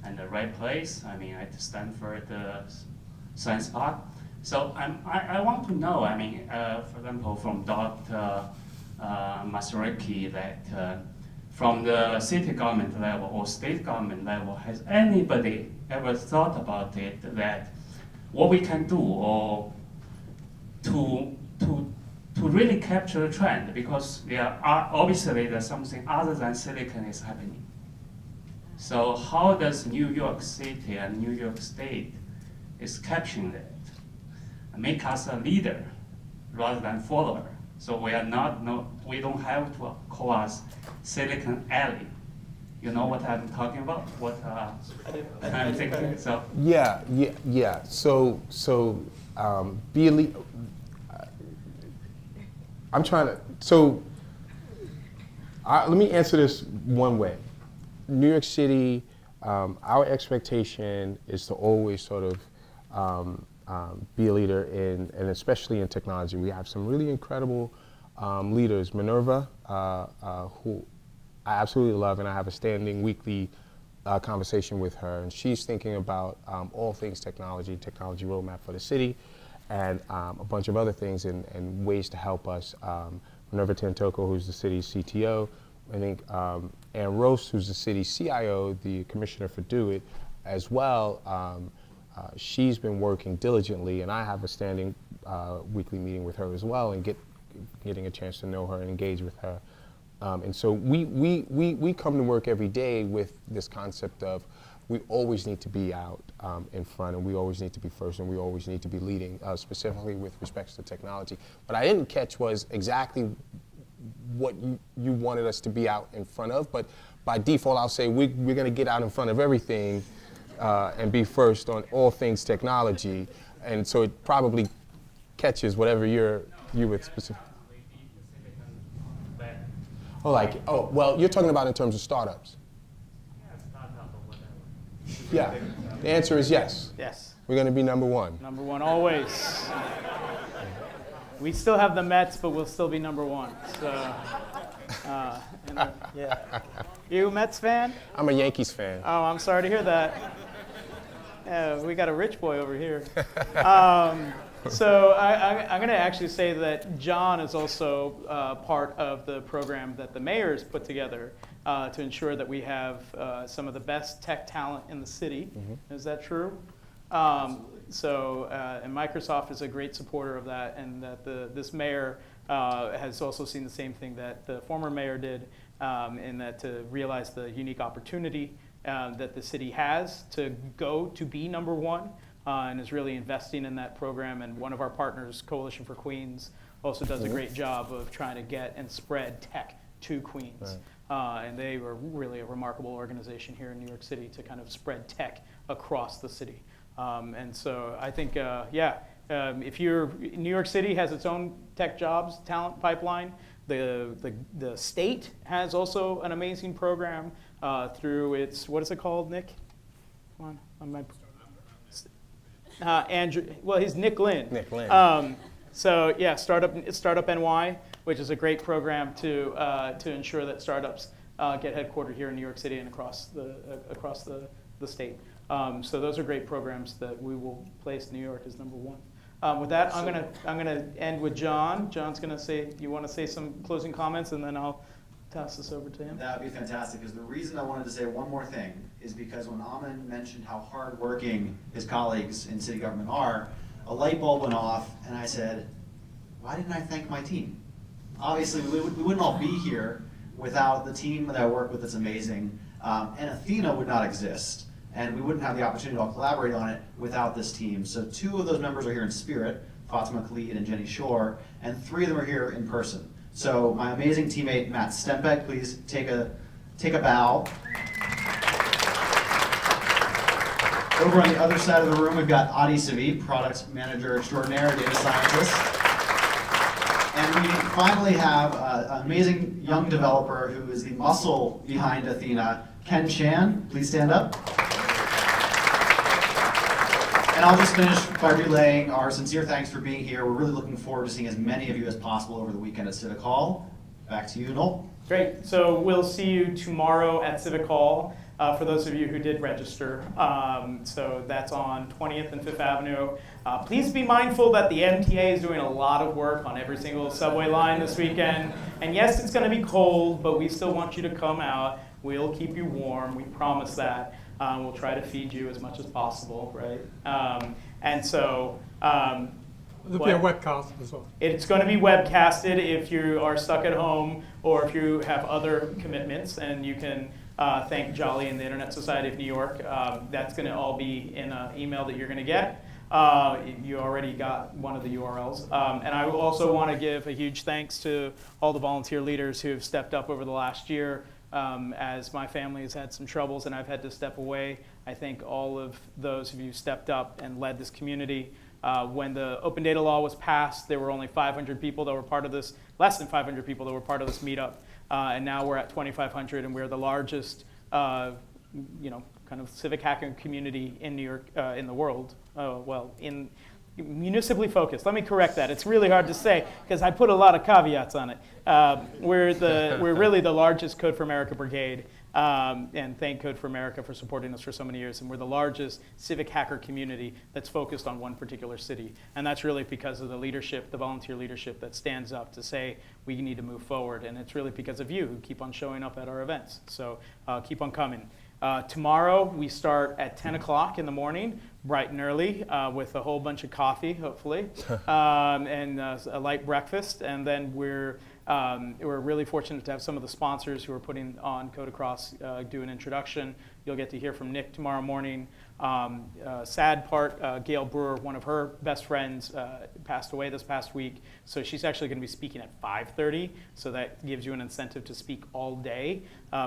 and the right place. I mean, at Stanford Science Park. So I want to know, I mean, for example, from Dr. Mashariki, that from the city government level or state government level, has anybody ever thought about it, that what we can do or to really capture the trend, because obviously there's something other than silicon is happening. So how does New York City and New York State is capturing that? Make us a leader rather than follower. So we don't have to call us Silicon Alley. You know what I'm talking about? What I'm thinking. So yeah. So be a lead. I'm trying to. So let me answer this one way. New York City, our expectation is to always sort of be a leader and especially in technology. We have some really incredible leaders. Minerva, who I absolutely love, and I have a standing weekly conversation with her, and she's thinking about all things technology roadmap for the city, and a bunch of other things and ways to help us. Minerva Tantoko, who's the city's CTO, I think Ann Rose, who's the city's CIO, the commissioner for Do It, as well. She's been working diligently, and I have a standing weekly meeting with her as well, and getting a chance to know her and engage with her. And so we come to work every day with this concept of we always need to be out in front, and we always need to be first, and we always need to be leading, specifically with respect to technology. What I didn't catch was exactly what you wanted us to be out in front of, but by default I'll say we're going to get out in front of everything and be first on all things technology, and so it probably catches whatever you with specific. Oh, well, you're talking about in terms of startups. Yeah, the answer is yes. Yes. We're going to be number one. Number one always. We still have the Mets, but we'll still be number one. So, yeah. You a Mets fan? I'm a Yankees fan. Oh, I'm sorry to hear that. We got a rich boy over here. So I'm going to actually say that John is also part of the program that the mayor's put together to ensure that we have some of the best tech talent in the city. Mm-hmm. Is that true? And Microsoft is a great supporter of that, and that this mayor has also seen the same thing that the former mayor did, in that to realize the unique opportunity that the city has to go to be number one, and is really investing in that program. And one of our partners, Coalition for Queens, also does a great job of trying to get and spread tech to Queens. Right. And they were really a remarkable organization here in New York City to kind of spread tech across the city. And so I think, if New York City has its own tech jobs talent pipeline. The state has also an amazing program through its, what is it called, Nick? Come on my. Andrew, well, he's Nick Lynn. Nick Lynn. Startup NY, which is a great program to ensure that startups get headquartered here in New York City and across the state. So those are great programs that we will place New York as number one. With that, I'm gonna end with John. John's gonna say, you want to say some closing comments, and then I'll pass this over to him. That would be fantastic, because the reason I wanted to say one more thing is because when Amin mentioned how hardworking his colleagues in city government are, a light bulb went off, and I said, why didn't I thank my team? Obviously, we wouldn't all be here without the team that I work with that's amazing, and Athena would not exist, and we wouldn't have the opportunity to all collaborate on it without this team. So 2 of those members are here in spirit, Fatima Khalid and Jenny Shore, and 3 of them are here in person. So my amazing teammate, Matt Stempek, please take a bow. Over on the other side of the room, we've got Adi Savi, Product Manager Extraordinaire, Data Scientist. And we finally have an amazing young developer who is the muscle behind Athena, Ken Chan. Please stand up. And I'll just finish by relaying our sincere thanks for being here. We're really looking forward to seeing as many of you as possible over the weekend at Civic Hall. Back to you, Noel. Great. So we'll see you tomorrow at Civic Hall, for those of you who did register. So that's on 20th and 5th Avenue. Please be mindful that the MTA is doing a lot of work on every single subway line this weekend. And yes, it's going to be cold, but we still want you to come out. We'll keep you warm. We promise that. We'll try to feed you as much as possible, right? There'll be a webcast as well. It's going to be webcasted if you are stuck at home or if you have other commitments, and you can thank Jolly and the Internet Society of New York. That's going to all be in an email that you're going to get. You already got one of the URLs. And I also want to give a huge thanks to all the volunteer leaders who have stepped up over the last year. As my family has had some troubles and I've had to step away, I think all of those of you stepped up and led this community. When the open data law was passed, there were only 500 people that were part of this, less than 500 people that were part of this meetup. And now we're at 2,500, and we're the largest, kind of civic hacking community in New York, in the world. In municipally focused. Let me correct that. It's really hard to say because I put a lot of caveats on it. We're really the largest Code for America brigade, and thank Code for America for supporting us for so many years. And we're the largest civic hacker community that's focused on one particular city. And that's really because of the leadership, the volunteer leadership that stands up to say we need to move forward. And it's really because of you who keep on showing up at our events. So keep on coming. Tomorrow we start at 10 o'clock in the morning, bright and early, with a whole bunch of coffee, hopefully, and a light breakfast. And then we're really fortunate to have some of the sponsors who are putting on Code Across do an introduction. You'll get to hear from Nick tomorrow morning. Sad part, Gail Brewer, one of her best friends, passed away this past week. So she's actually going to be speaking at 5:30. So that gives you an incentive to speak all day.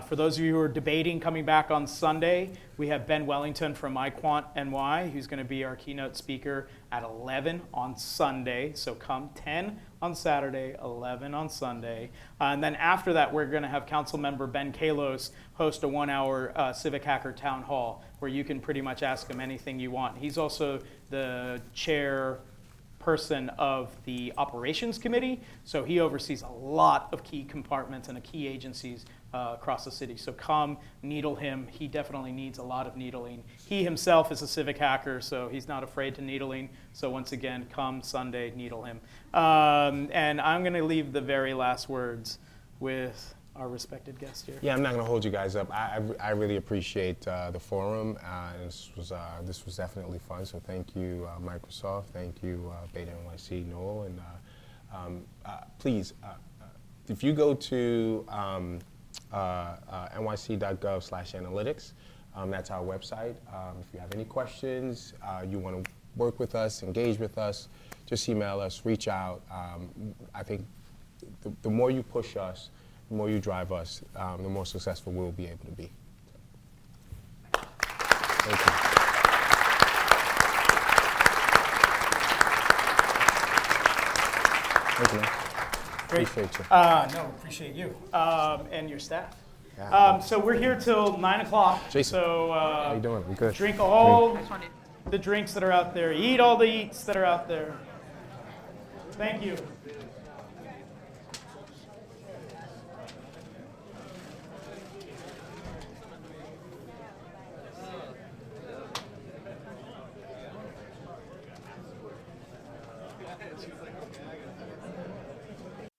For those of you who are debating coming back on Sunday, we have Ben Wellington from iQuant NY, who's going to be our keynote speaker at 11 on Sunday. So come 10 on Saturday, 11 on Sunday. And then after that, we're going to have council member Ben Kalos host a 1-hour Civic Hacker Town Hall where you can pretty much ask him anything you want. He's also the chairperson of the operations committee, so he oversees a lot of key compartments and key agencies across the city. So come, needle him. He definitely needs a lot of needling. He himself is a civic hacker, so he's not afraid to needling. So once again, come Sunday, needle him. And I'm going to leave the very last words with our respected guest here. Yeah, I'm not going to hold you guys up. I really appreciate the forum. This was definitely fun. So thank you, Microsoft. Thank you, Beta NYC, Noel, and please, if you go to nyc.gov/analytics, that's our website. If you have any questions, you want to work with us, engage with us, just email us, reach out. I think the more you push us, the more you drive us, the more successful we'll be able to be. Thank you. Thank you, man. Great. Appreciate you. No, appreciate you and your staff. Yeah. So we're here till 9 o'clock. Jason, so how you doing? We good? Drink all the drinks that are out there. Eat all the eats that are out there. Thank you. She's